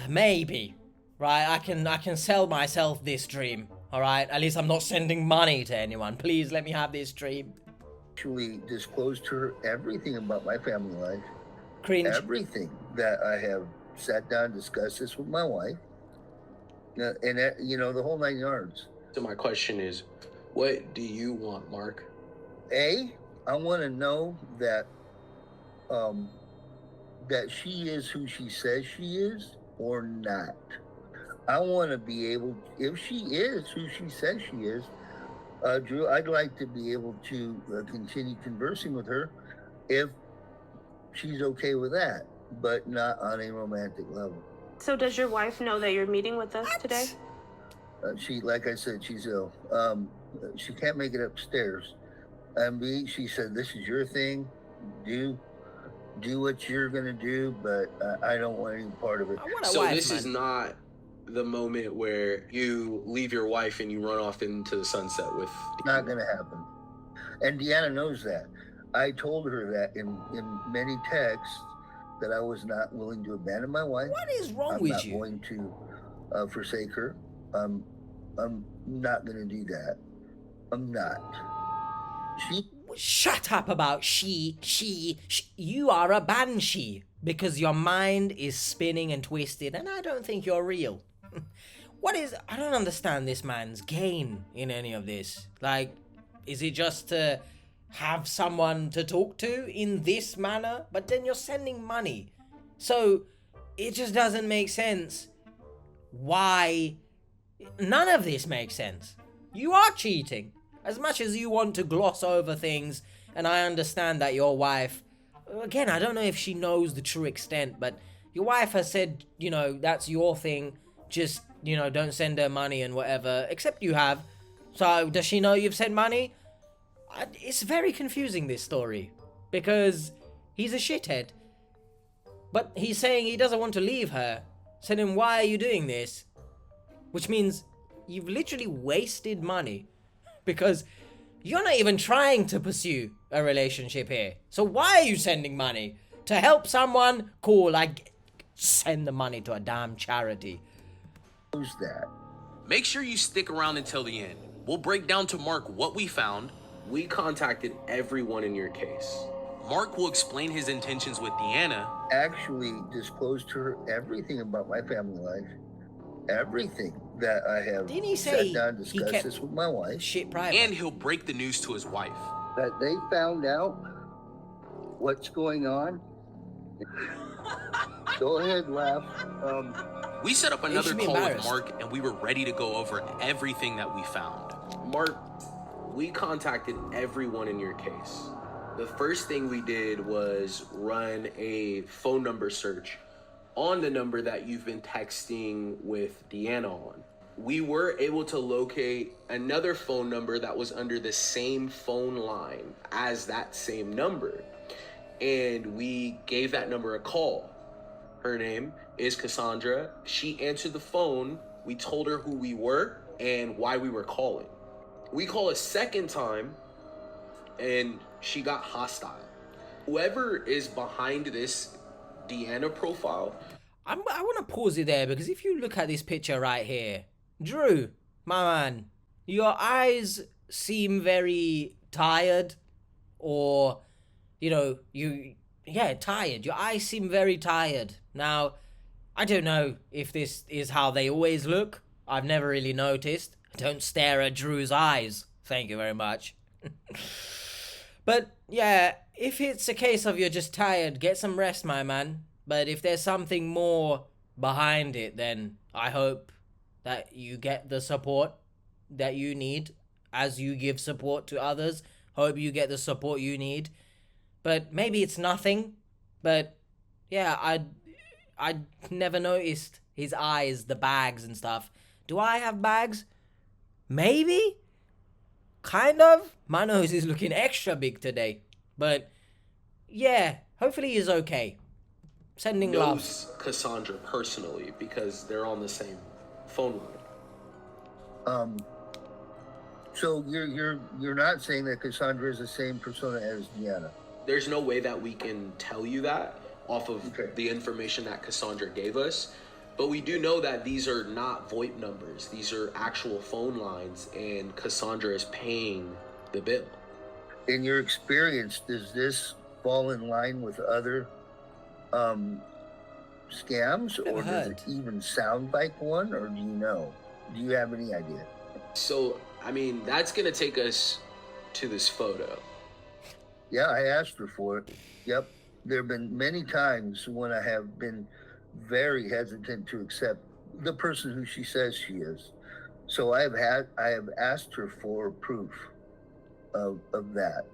Maybe. Right, I can sell myself this dream. All right, at least I'm not sending money to anyone. Please let me have this dream. Actually disclosed to her everything about my family life. Cringe. Everything that I have sat down and discussed this with my wife. And the whole 9 yards. So my question is, what do you want, Marc? I want to know that that she is who she says she is or not. I want to be able, if she is who she says she is, Drew, I'd like to be able to continue conversing with her if she's okay with that, but not on a romantic level. So does your wife know that you're meeting with us today? She, like I said, she's ill. She can't make it upstairs. She said, this is your thing. Do what you're going to do, but I don't want any part of it. So this is not the moment where you leave your wife and you run off into the sunset with... Not going to happen. And Deanna knows that. I told her that in many texts that I was not willing to abandon my wife. What is wrong with you? I'm not going to forsake her. I'm not going to do that. I'm not. Shut up about she. You are a banshee because your mind is spinning and twisted, and I don't think you're real. I don't understand this man's gain in any of this. Like, is it just to have someone to talk to in this manner? But then you're sending money. So it just doesn't make sense. Why? None of this makes sense. You are cheating. As much as you want to gloss over things, and I understand that your wife, again, I don't know if she knows the true extent, but your wife has said, that's your thing. Just, don't send her money and whatever, except you have. So does she know you've sent money? It's very confusing, this story, because he's a shithead. But he's saying he doesn't want to leave her. Said him, why are you doing this? Which means you've literally wasted money. Because you're not even trying to pursue a relationship here. So why are you sending money? To help someone? Cool, send the money to a damn charity. Who's that? Make sure you stick around until the end. We'll break down to Marc what we found. We contacted everyone in your case. Marc will explain his intentions with Deanna. Actually disclosed to her everything about my family life. Everything. that I have Didn't he say sat down and he discussed kept this with my wife. shit private? And he'll break the news to his wife. That they found out what's going on. Go ahead, laugh. We set up another should be call with embarrassed. Mark, and we were ready to go over everything that we found. Mark, we contacted everyone in your case. The first thing we did was run a phone number search on the number that you've been texting with Deanna on. We were able to locate another phone number that was under the same phone line as that same number. And we gave that number a call. Her name is Cassandra. She answered the phone. We told her who we were and why we were calling. We call a second time and she got hostile. Whoever is behind this Deanna profile. I want to pause it there, because if you look at this picture right here, Drew, my man, your eyes seem very tired, or, you know, tired. Your eyes seem very tired. Now, I don't know if this is how they always look. I've never really noticed. Don't stare at Drew's eyes. Thank you very much. But, yeah, if it's a case of you're just tired, get some rest, my man. But if there's something more behind it, then I hope that you get the support that you need as you give support to others. Hope you get the support you need. But maybe it's nothing. But, yeah, I never noticed his eyes, the bags and stuff. Do I have bags? Maybe? Kind of. My nose is looking extra big today. But, yeah, hopefully he's okay. Sending love. Knows Cassandra personally because they're on the same phone line. So you're not saying that Cassandra is the same persona as Deanna? There's no way that we can tell you that off of the information that Cassandra gave us. But we do know that these are not VoIP numbers. These are actual phone lines, and Cassandra is paying the bill. In your experience, does this fall in line with other scams, or does it even sound like one, or do you know? Do you have any idea? So, I mean, that's going to take us to this photo. Yeah, I asked her for it. Yep. There have been many times when I have been very hesitant to accept the person who she says she is. So I have asked her for proof of that.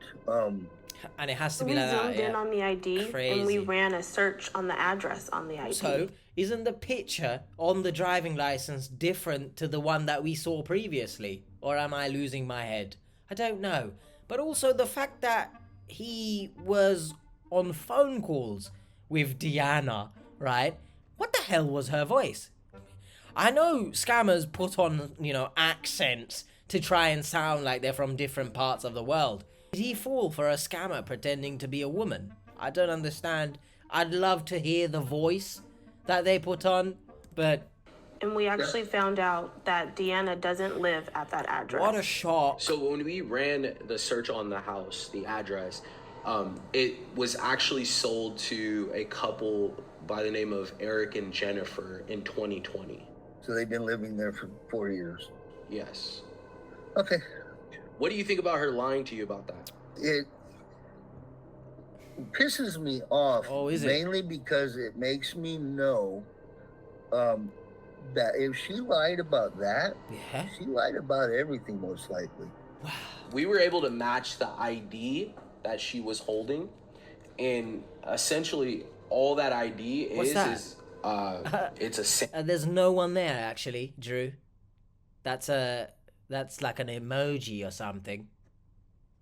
And it has to be we like that. zoomed in on the ID and we ran a search on the address on the ID. So, isn't the picture on the driving license different to the one that we saw previously? Or am I losing my head? I don't know. But also the fact that he was on phone calls with Deanna, right? What the hell was her voice? I know scammers put on, accents to try and sound like they're from different parts of the world. Did he fall for a scammer pretending to be a woman? I don't understand. I'd love to hear the voice that they put on, but... And we actually found out that Deanna doesn't live at that address. What a shock. So when we ran the search on the house, the address, it was actually sold to a couple by the name of Eric and Jennifer in 2020. So they've been living there for 4 years? Yes. Okay. What do you think about her lying to you about that? It pisses me off, mainly because it makes me know that if she lied about that, she lied about everything most likely. Wow. We were able to match the ID that she was holding, and essentially all that ID is it's a there's no one there actually, Drew. That's like an emoji or something.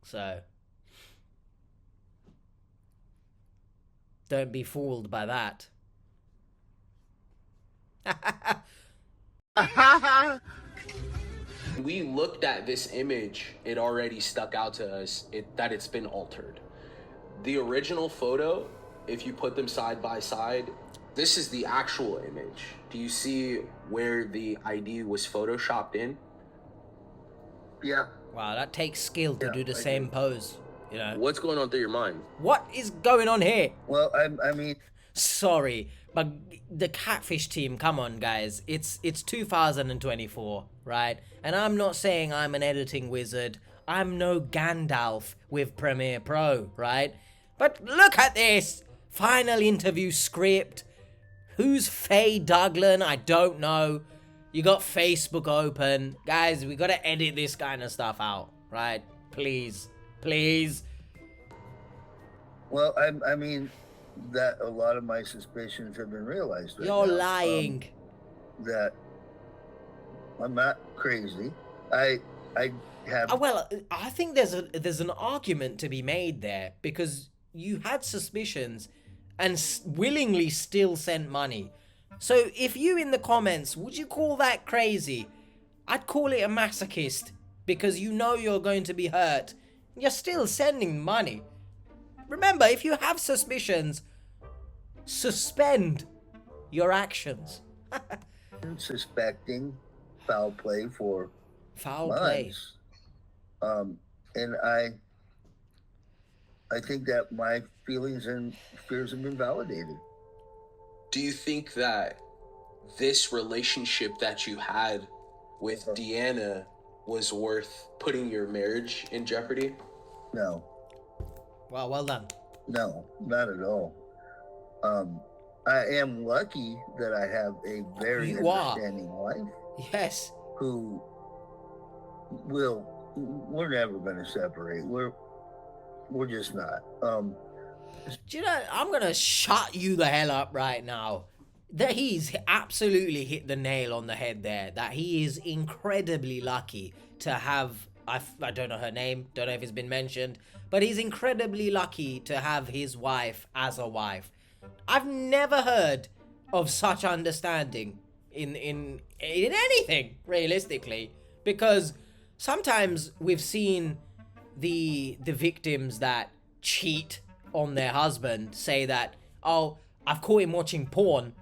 So don't be fooled by that. We looked at this image, it already stuck out to us that it's been altered. The original photo, if you put them side by side, this is the actual image. Do you see where the ID was photoshopped in? Yeah. Wow, that takes skill to do the same pose, What's going on through your mind? What is going on here? Well, I mean... Sorry, but the Catfish team, come on, guys. It's 2024, right? And I'm not saying I'm an editing wizard. I'm no Gandalf with Premiere Pro, right? But look at this! Final interview script. Who's Faye Douglan? I don't know. You got Facebook open. Guys, we gotta edit this kind of stuff out, right? Please. Please. Well, I mean, that a lot of my suspicions have been realized. Right You're now. lying. That I'm not crazy. I have. Well, I think there's an argument to be made there, because you had suspicions and willingly still sent money. So if you in the comments, would you call that crazy? I'd call it a masochist, because you know you're going to be hurt. You're still sending money. Remember, if you have suspicions, suspend your actions. Suspecting foul play for foul play. And I think that my feelings and fears have been validated. Do you think that this relationship that you had with Deanna was worth putting your marriage in jeopardy? No. Wow, well done. No, not at all. I am lucky that I have a very understanding wife. Yes. Who we're never going to separate. We're just not. Do you know, I'm going to shut you the hell up right now. That he's absolutely hit the nail on the head there. That he is incredibly lucky to have, I don't know her name, don't know if it's been mentioned, but he's incredibly lucky to have his wife as a wife. I've never heard of such understanding in anything, realistically, because sometimes we've seen the victims that cheat on their husband say that, oh, I've caught him watching porn,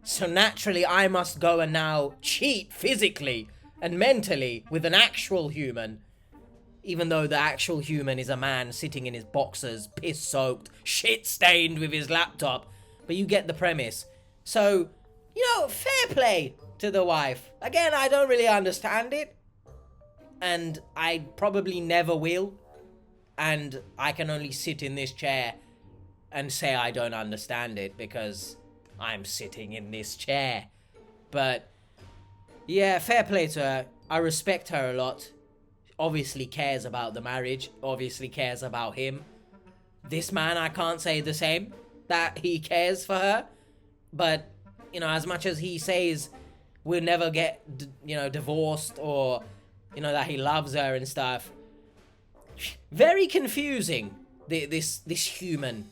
so naturally I must go and now cheat physically and mentally with an actual human, even though the actual human is a man sitting in his boxers, piss-soaked, shit-stained with his laptop. But you get the premise. So, you know, fair play to the wife. Again, I don't really understand it, and I probably never will, and I can only sit in this chair and say I don't understand it because I'm sitting in this chair. But yeah, fair play to her. I respect her a lot. Obviously cares about the marriage, obviously cares about him. This man, I can't say the same, that he cares for her. But, you know, as much as he says we'll never get, you know, divorced, or, you know, that he loves her and stuff, very confusing, this human.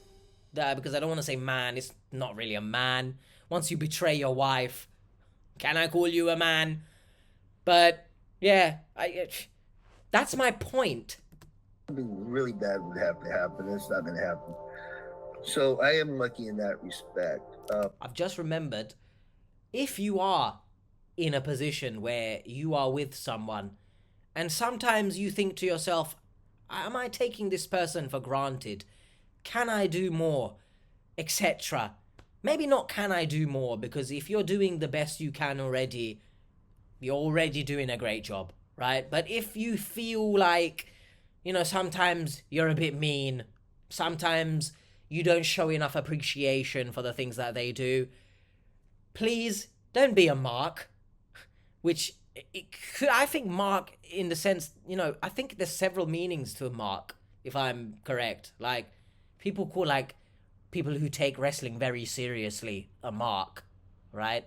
Because I don't want to say man, it's not really a man. Once you betray your wife, can I call you a man? But, yeah, that's my point. Something really bad would have to happen. It's not going to happen. So I am lucky in that respect. I've just remembered, if you are in a position where you are with someone, and sometimes you think to yourself, am I taking this person for granted? Can I do more? Etc. Maybe not can I do more, because if you're doing the best you can already, you're already doing a great job, right? But if you feel like, you know, sometimes you're a bit mean, sometimes you don't show enough appreciation for the things that they do, please don't be a Marc. Which, I think Marc, in the sense, you know, I think there's several meanings to Marc, if I'm correct. Like, people call, like, people who take wrestling very seriously a Marc, right?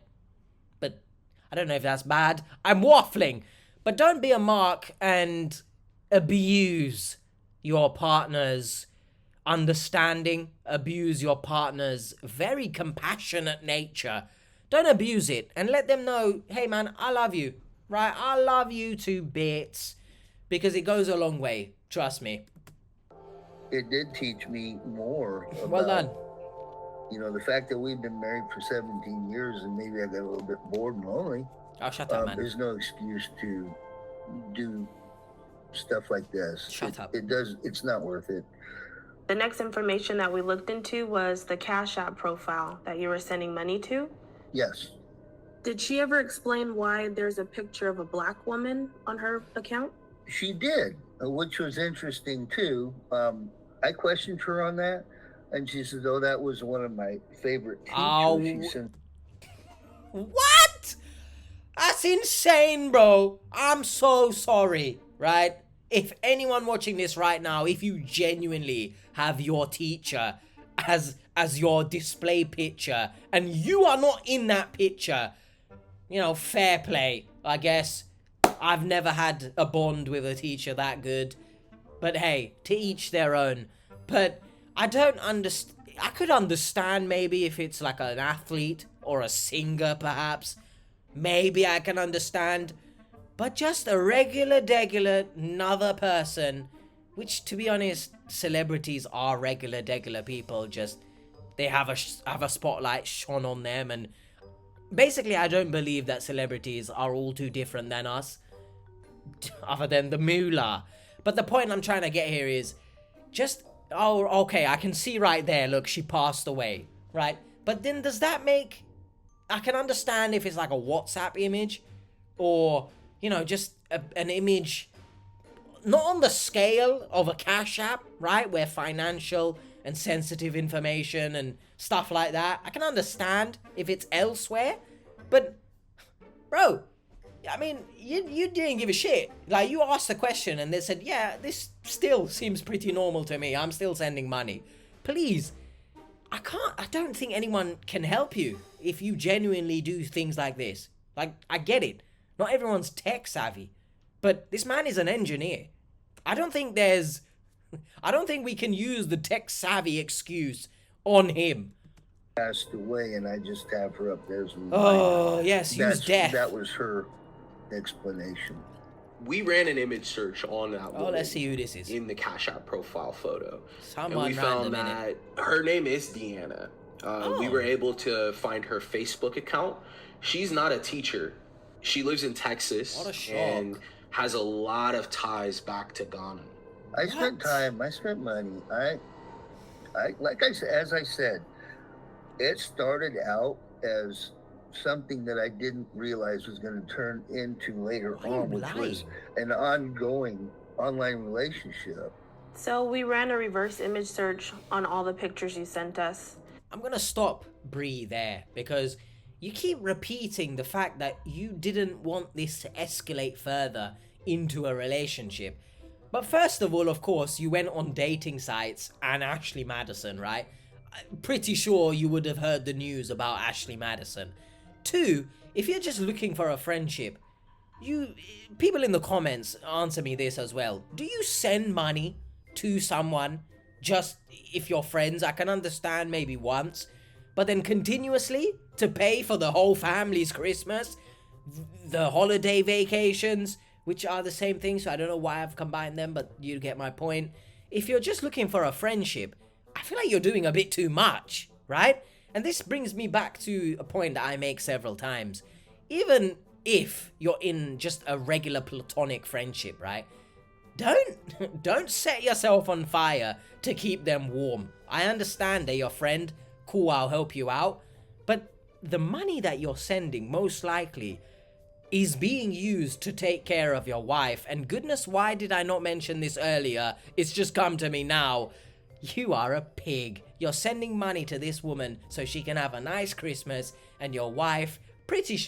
But I don't know if that's bad. I'm waffling. But don't be a Marc and abuse your partner's understanding, abuse your partner's very compassionate nature. Don't abuse it, and let them know, hey man, I love you, right? I love you to bits, because it goes a long way, trust me. It did teach me more about, well done. You know, the fact that we've been married for 17 years and maybe I got a little bit bored and lonely. Oh, shut up, man. There's no excuse to do stuff like this. Shut up. It's not worth it. The next information that we looked into was the Cash App profile that you were sending money to. Yes. Did she ever explain why there's a picture of a black woman on her account? She did, which was interesting too. I questioned her on that, and she said, "Oh, that was one of my favorite teachers." Oh. She said, What? That's insane, bro. I'm so sorry, right? If anyone watching this right now, if you genuinely have your teacher as your display picture and you are not in that picture, you know, fair play, I guess. I've never had a bond with a teacher that good. But hey, to each their own. But I don't understand. I could understand maybe if it's like an athlete or a singer, perhaps. Maybe I can understand. But just a regular, another person, which, to be honest, celebrities are regular people. Just they have a spotlight shone on them, and basically, I don't believe that celebrities are all too different than us, other than the moolah. But the point I'm trying to get here is just, oh, okay, I can see right there, look, she passed away, right? But then does that make, I can understand if it's like a WhatsApp image or, you know, just an image, not on the scale of a Cash App, right? Where financial and sensitive information and stuff like that, I can understand if it's elsewhere. But, bro, I mean, you didn't give a shit. Like, you asked the question and they said, yeah, this still seems pretty normal to me. I'm still sending money. Please, I don't think anyone can help you if you genuinely do things like this. Like, I get it. Not everyone's tech savvy. But this man is an engineer. I don't think we can use the tech savvy excuse on him. Passed away, and I just have her up there as a reminder. Oh, yes, use death. That was her explanation. We ran an image search on that woman. Oh, let's see who this is. In the Cash App profile photo. Someone and we found that her name is Deanna. We were able to find her Facebook account. She's not a teacher. She lives in Texas. What a shock. And has a lot of ties back to Ghana. I spent time. I spent money. I like I said, as I said, it started out as something that I didn't realize was going to turn into later on, which was an ongoing online relationship. So we ran a reverse image search on all the pictures you sent us. I'm gonna stop Bree there because you keep repeating the fact that you didn't want this to escalate further into a relationship. But first of all, of course, you went on dating sites and Ashley Maddison, right? I'm pretty sure you would have heard the news about Ashley Maddison. 2, if you're just looking for a friendship, people in the comments answer me this as well. Do you send money to someone just if you're friends? I can understand maybe once, but then continuously to pay for the whole family's Christmas, the holiday vacations, which are the same thing, so I don't know why I've combined them, but you get my point. If you're just looking for a friendship, I feel like you're doing a bit too much, right? And this brings me back to a point that I make several times. Even if you're in just a regular platonic friendship, right? Don't set yourself on fire to keep them warm. I understand they're your friend. Cool, I'll help you out. But the money that you're sending most likely is being used to take care of your wife. And goodness, why did I not mention this earlier? It's just come to me now. You are a pig. You're sending money to this woman so she can have a nice Christmas, and your wife,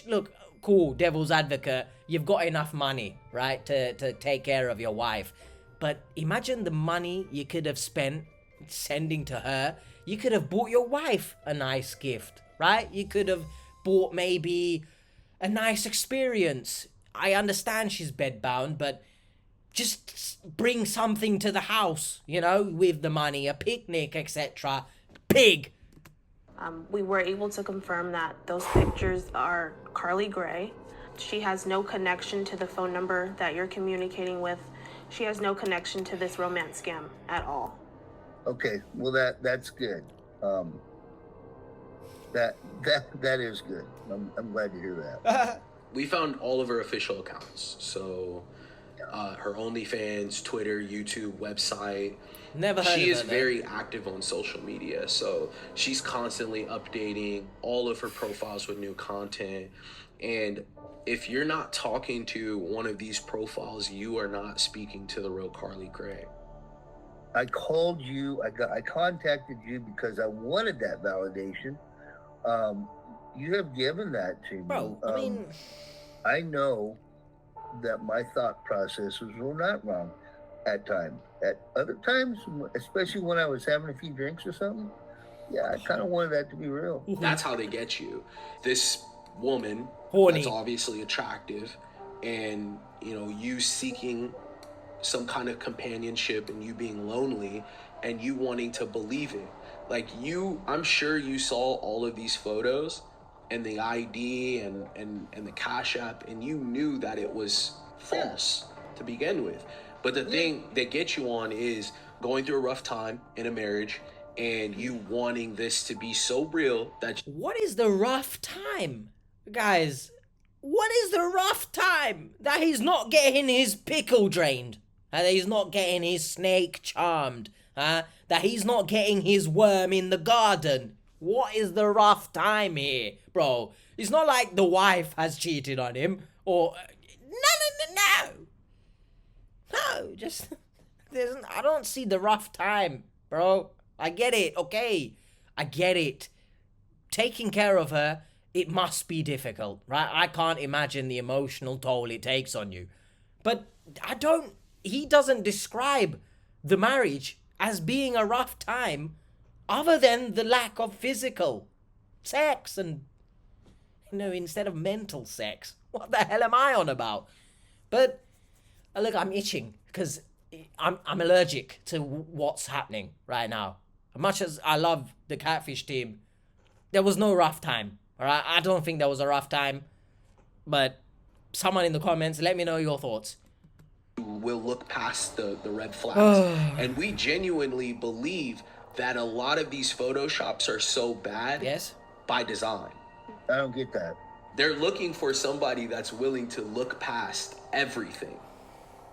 look, cool, devil's advocate, you've got enough money, right, to take care of your wife. But imagine the money you could have spent sending to her. You could have bought your wife a nice gift, right? You could have bought maybe a nice experience. I understand she's bedbound, but just bring something to the house, you know, with the money, a picnic, etc. Pig! We were able to confirm that those pictures are Carly Gray. She has no connection to the phone number that you're communicating with. She has no connection to this romance scam at all. Okay, well that's good. That is good. I'm glad to hear that. We found all of her official accounts. So her OnlyFans, Twitter, YouTube, website. Never heard She of is her, very active on social media, so she's constantly updating all of her profiles with new content. And if you're not talking to one of these profiles, you are not speaking to the real Carly Gray. I called you. I contacted you because I wanted that validation. You have given that to me. Bro, I mean, I know that my thought processes were not wrong at times. At other times, especially when I was having a few drinks or something, yeah, I kind of wanted that to be real. That's how they get you. This woman Horny. that's obviously attractive, and you seeking some kind of companionship, and you being lonely, and you wanting to believe it. Like, I'm sure you saw all of these photos and the ID and the Cash App, and you knew that it was false to begin with. But the thing that gets you on is going through a rough time in a marriage, and you wanting this to be so real that... What is the rough time? Guys, what is the rough time? That he's not getting his pickle drained. That he's not getting his snake charmed. That he's not getting his worm in the garden. What is the rough time here? Bro, it's not like the wife has cheated on him, or... No, just... I don't see the rough time, bro. I get it, okay? I get it. Taking care of her, it must be difficult, right? I can't imagine the emotional toll it takes on you. But he doesn't describe the marriage as being a rough time other than the lack of physical sex and, instead of mental sex. What the hell am I on about? But, look, I'm itching because I'm allergic to what's happening right now. As much as I love the Catfish team, there was no rough time, all right? I don't think there was a rough time, but someone in the comments, let me know your thoughts. Will look past the red flags. And we genuinely believe that a lot of these photoshops are so bad by design. I don't get that. They're looking for somebody that's willing to look past everything.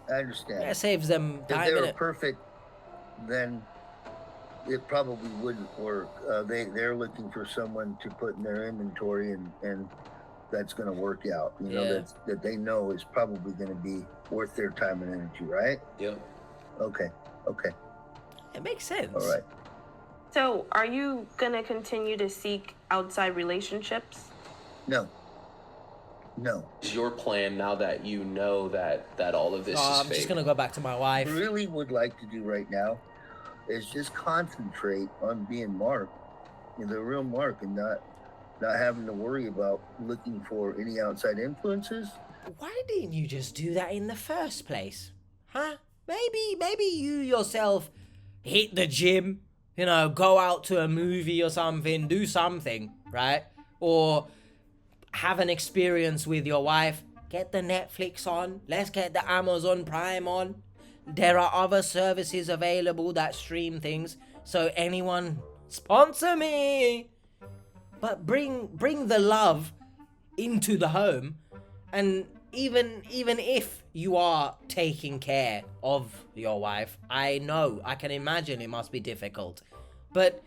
I understand. That saves them time. If they were perfect, then it probably wouldn't work. They're looking for someone to put in their inventory, and that's going to work out. That they know is probably going to be worth their time and energy, right? Yep. Okay. It makes sense. All right. So, are you going to continue to seek outside relationships? No. Is your plan, now that you know that all of this is I'm fake? just going to go back to my wife. What I really would like to do right now is just concentrate on being Marc, the real Marc, and not having to worry about looking for any outside influences. Why didn't you just do that in the first place? Huh? Maybe you yourself hit the gym, go out to a movie or something, do something, right? Or have an experience with your wife. Get the Netflix on. Let's get the Amazon Prime on. There are other services available that stream things. So anyone, sponsor me. But bring the love into the home. And even if you are taking care of your wife, I can imagine it must be difficult. But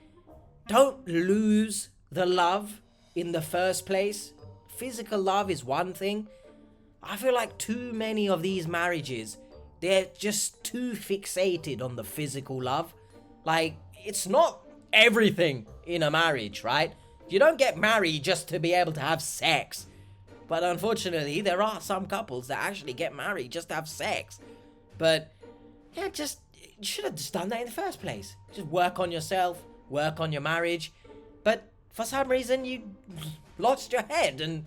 don't lose the love in the first place. Physical love is one thing. I feel like too many of these marriages, they're just too fixated on the physical love. Like, it's not everything in a marriage, right? You don't get married just to be able to have sex. But unfortunately, there are some couples that actually get married just to have sex. But, yeah, you should have just done that in the first place. Just work on yourself, work on your marriage. But for some reason, you lost your head.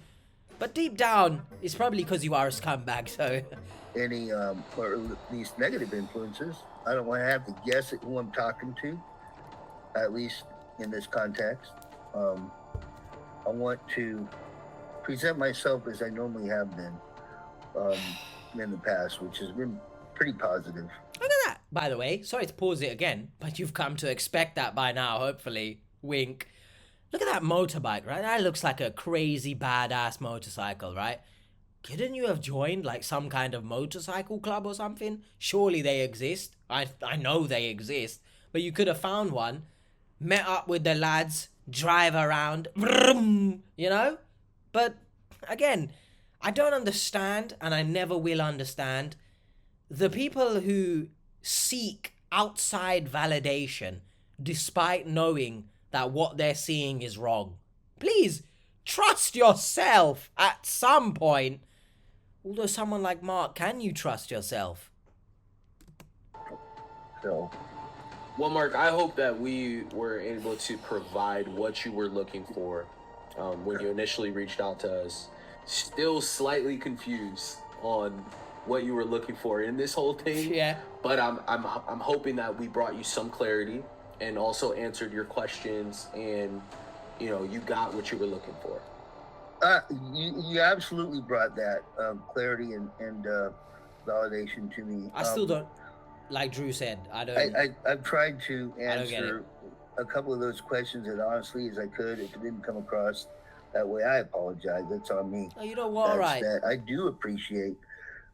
But deep down, it's probably because you are a scumbag, so... Any, or at least negative influences. I don't want to have to guess at who I'm talking to, at least in this context. I want to present myself as I normally have been in the past, which has been pretty positive. Look at that. By the way, sorry to pause it again, but you've come to expect that by now, hopefully. Wink. Look at that motorbike, right? That looks like a crazy badass motorcycle, right? couldn't you have joined like some kind of motorcycle club or something? Surely they exist. I know they exist. But you could have found one, met up with the lads, drive around, vroom, you know? But again, I don't understand, and I never will understand, the people who seek outside validation despite knowing that what they're seeing is wrong. Please, trust yourself at some point. Although someone like Marc, can you trust yourself? So, Well, Marc, I hope that we were able to provide what you were looking for when you initially reached out to us. Still slightly confused on what you were looking for in this whole thing. Yeah. But I'm hoping that we brought you some clarity and also answered your questions, and you got what you were looking for. You absolutely brought that clarity and validation to me. I still don't, like Drew said, I've tried to answer a couple of those questions as honestly as I could. If it didn't come across that way, I apologize. That's on me. Oh, you know what? All right. I do appreciate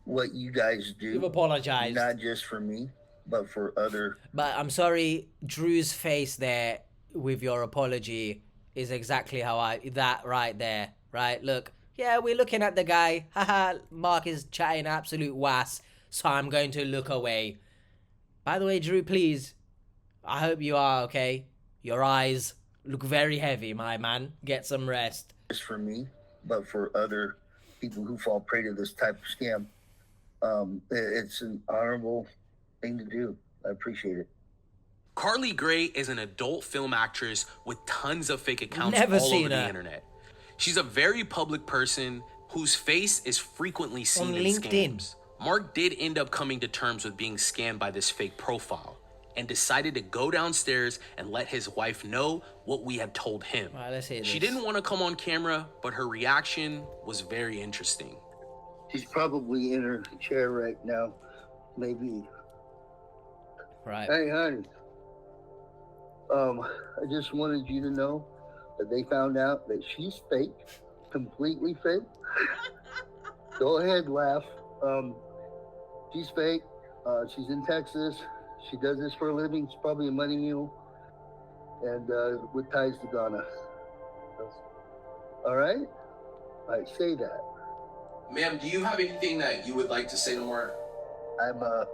what you guys do. You've apologized. Not just for me, but for other. But I'm sorry, Drew's face there with your apology is exactly how that right there, right? Look, yeah, we're looking at the guy. Haha, Marc is chatting absolute wass, so I'm going to look away. By the way, Drew, please, I hope you are okay. Your eyes look very heavy, my man. Get some rest. Just for me, but for other people who fall prey to this type of scam. It's an honorable thing to do. I appreciate it. Carly Gray is an adult film actress with tons of fake accounts Never all seen over her. the internet. She's a very public person whose face is frequently seen On in LinkedIn. scams. Marc did end up coming to terms with being scammed by this fake profile and decided to go downstairs and let his wife know what we had told him. All right, let's hear She this. didn't want to come on camera, but her reaction was very interesting. She's probably in her chair right now. Maybe. Right. Hey, honey. I just wanted you to know that they found out that she's fake, completely fake. Go ahead, laugh. She's fake. She's in Texas. She does this for a living. She's probably a money mule, and with ties to Ghana. All right? Say that. Ma'am, do you have anything that you would like to say to Marc? I'm a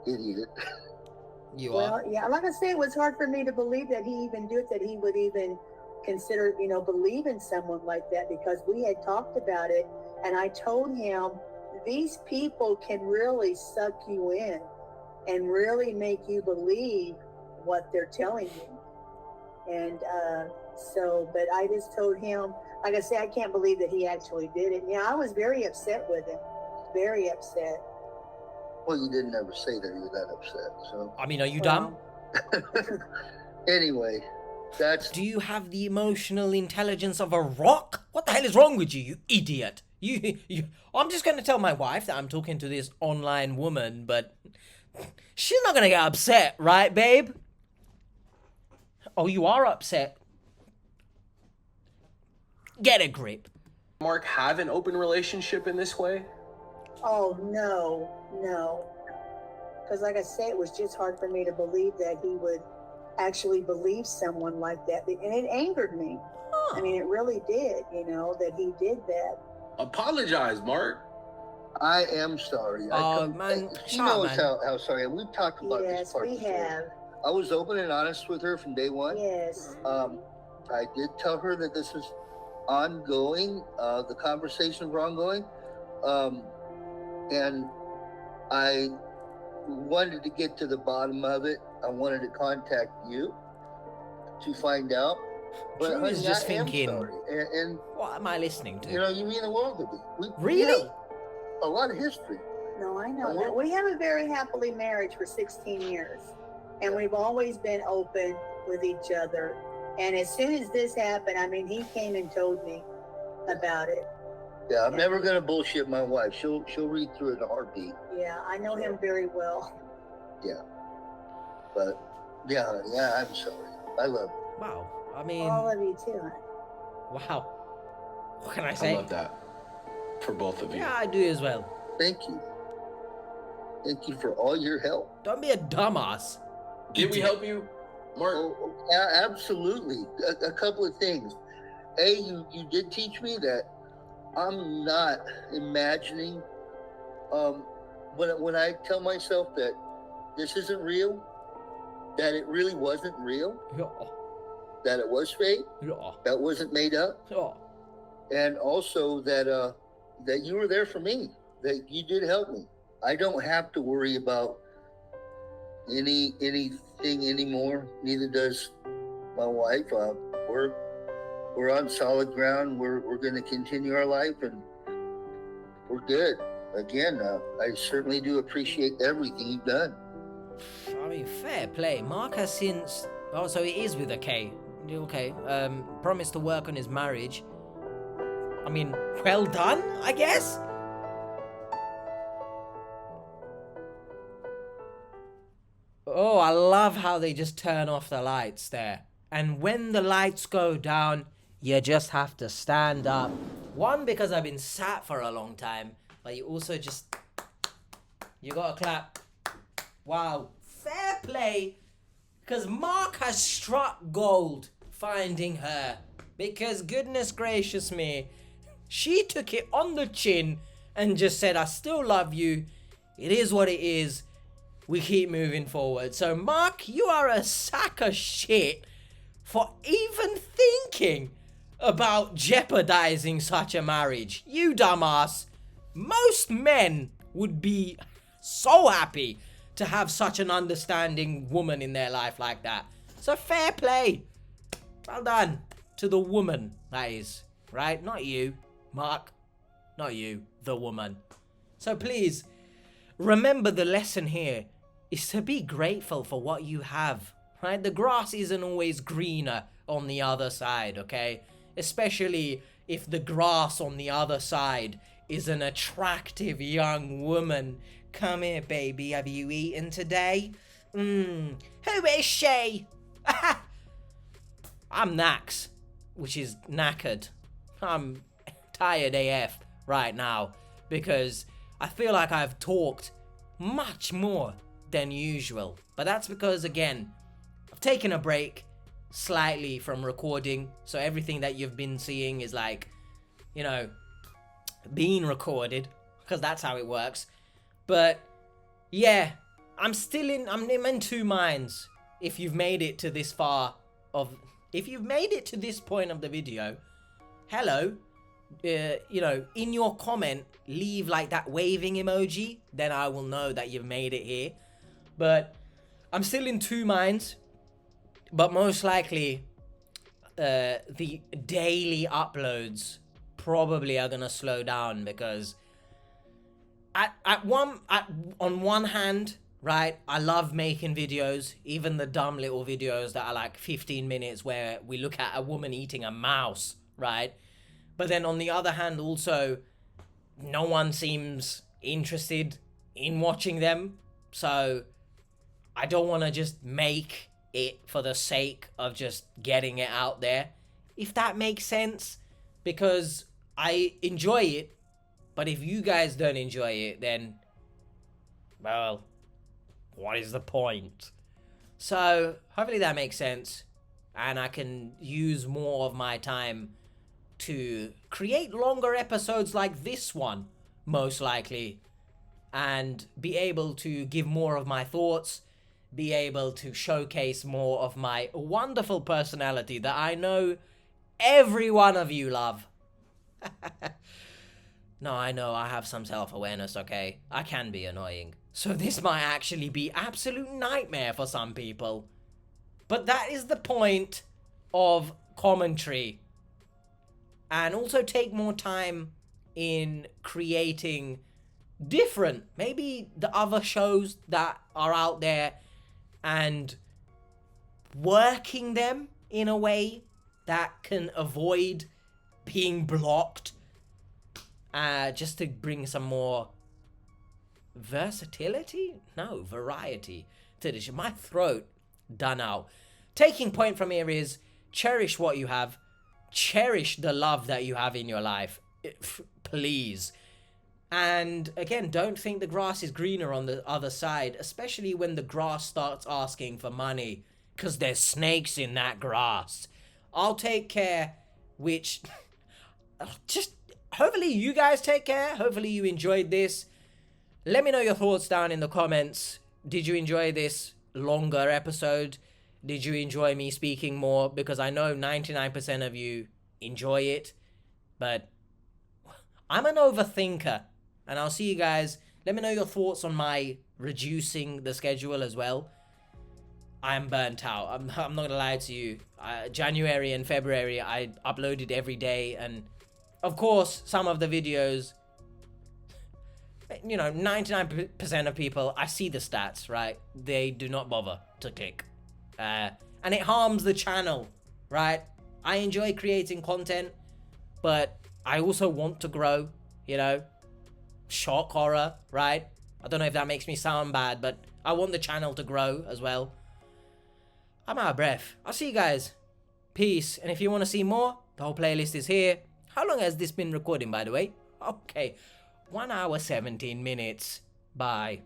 idiot. You Well, are. yeah, like I said, it was hard for me to believe that he even do it, that he would even consider, believe in someone like that, because we had talked about it, and I told him these people can really suck you in and really make you believe what they're telling you. And but I just told him, like I said, I can't believe that he actually did it. Yeah, I was very upset with him, very upset. Well, you didn't ever say that you were that upset, so. I mean, are you dumb? Anyway, that's. Do you have the emotional intelligence of a rock? What the hell is wrong with you, you idiot? I'm just going to tell my wife that I'm talking to this online woman, but she's not going to get upset, right, babe? Oh, you are upset. Get a grip. Marc have an open relationship in this way? Oh, no. Because like I said, it was just hard for me to believe that he would actually believe someone like that. And it angered me. I mean, it really did, that he did that. Apologize, Marc. I am sorry. Man, She shut up, knows man. how sorry. We've talked about this Yes, part we before. have. I was open and honest with her from day one. Yes. I did tell her that this was ongoing. The conversations were ongoing. And I wanted to get to the bottom of it. I wanted to contact you to find out. But Drew is honey, just I am thinking, sorry. And what am I listening to? you mean the world to me. We Really? have a lot of history. No, I know that. We have a very happily marriage for 16 years. And we've always been open with each other. And as soon as this happened, I mean, he came and told me about it. Yeah, I'm never gonna bullshit my wife. She'll read through it in a heartbeat. Yeah, I know him very well. Yeah. But yeah, I'm sorry. I love you. Wow. I mean, All of you too, honey. wow. What can I say? I love that for both of you. Yeah, I do as well. Thank you. Thank you for all your help. Don't be a dumbass. Did we help you, Mark? Oh, yeah, absolutely. A couple of things. A, you did teach me that I'm not imagining. When I tell myself that this isn't real, that it really wasn't real, Yeah. that it was fake, Yeah. that wasn't made up, Yeah. and also that that you were there for me, that you did help me. I don't have to worry about anything anymore. Neither does my wife. We're on solid ground. We're going to continue our life, and we're good. Again, I certainly do appreciate everything you've done. I mean, fair play. Marc has since... Oh, so it is with a K. Okay. Promised to work on his marriage. I mean, well done, I guess? Oh, I love how they just turn off the lights there. And when the lights go down, you just have to stand up. One, because I've been sat for a long time, but you also just... You gotta clap. Wow. Fair play. Because Marc has struck gold finding her. Because goodness gracious me, she took it on the chin and just said, I still love you. It is what it is. We keep moving forward. So Marc, you are a sack of shit for even thinking about jeopardizing such a marriage. You dumbass. Most men would be so happy to have such an understanding woman in their life like that. So fair play. Well done to the woman, that is. Right? Not you, Marc. Not you, the woman. So please, remember the lesson here is to be grateful for what you have. Right? The grass isn't always greener on the other side, okay? Especially if the grass on the other side is an attractive young woman. Come here, baby. Have you eaten today? Who is she? I'm Nax, which is knackered. I'm tired AF right now because I feel like I've talked much more than usual. But that's because, again, I've taken a break slightly from recording. So everything that you've been seeing is like, you know, being recorded because that's how it works. But yeah, I'm in two minds. If you've made it to this if you've made it to this point of the video, hello, you know, in your comment, leave like that waving emoji, then I will know that you've made it here. But I'm still in two minds, but most likely the daily uploads probably are gonna slow down because on one hand, right, I love making videos, even the dumb little videos that are like 15 minutes where we look at a woman eating a mouse, right? But then on the other hand, also, no one seems interested in watching them. So I don't want to just make it for the sake of just getting it out there, if that makes sense, because I enjoy it. But if you guys don't enjoy it, then, well, what is the point? So, hopefully that makes sense. And I can use more of my time to create longer episodes like this one, most likely. And be able to give more of my thoughts. Be able to showcase more of my wonderful personality that I know every one of you love. No, I know I have some self-awareness, okay? I can be annoying. So this might actually be absolute nightmare for some people. But that is the point of commentary. And also take more time in creating different, maybe the other shows that are out there, and working them in a way that can avoid being blocked. Just to bring some more versatility? No, variety to this. My throat done out. Taking point from here is cherish what you have. cherish the love that you have in your life, please. And again, don't think the grass is greener on the other side, especially when the grass starts asking for money, because there's snakes in that grass. I'll take care, which just hopefully you guys take care. Hopefully you enjoyed this. Let me know your thoughts down in the comments. Did you enjoy this longer episode? Did you enjoy me speaking more? Because I know 99% of you enjoy it, but I'm an overthinker. And I'll see you guys. Let me know your thoughts on my reducing the schedule as well. I'm burnt out. I'm not gonna lie to you. January and February, I uploaded every day. And of course, some of the videos, you know, 99% of people, I see the stats, right? They do not bother to click. And it harms the channel, right? I enjoy creating content, but I also want to grow, you know? Shock horror, right? I don't know if that makes me sound bad, but I want the channel to grow as well. I'm out of breath. I'll see you guys. Peace. And if you want to see more, the whole playlist is here. How long has this been recording, by the way? Okay, 1 hour 17 minutes. Bye.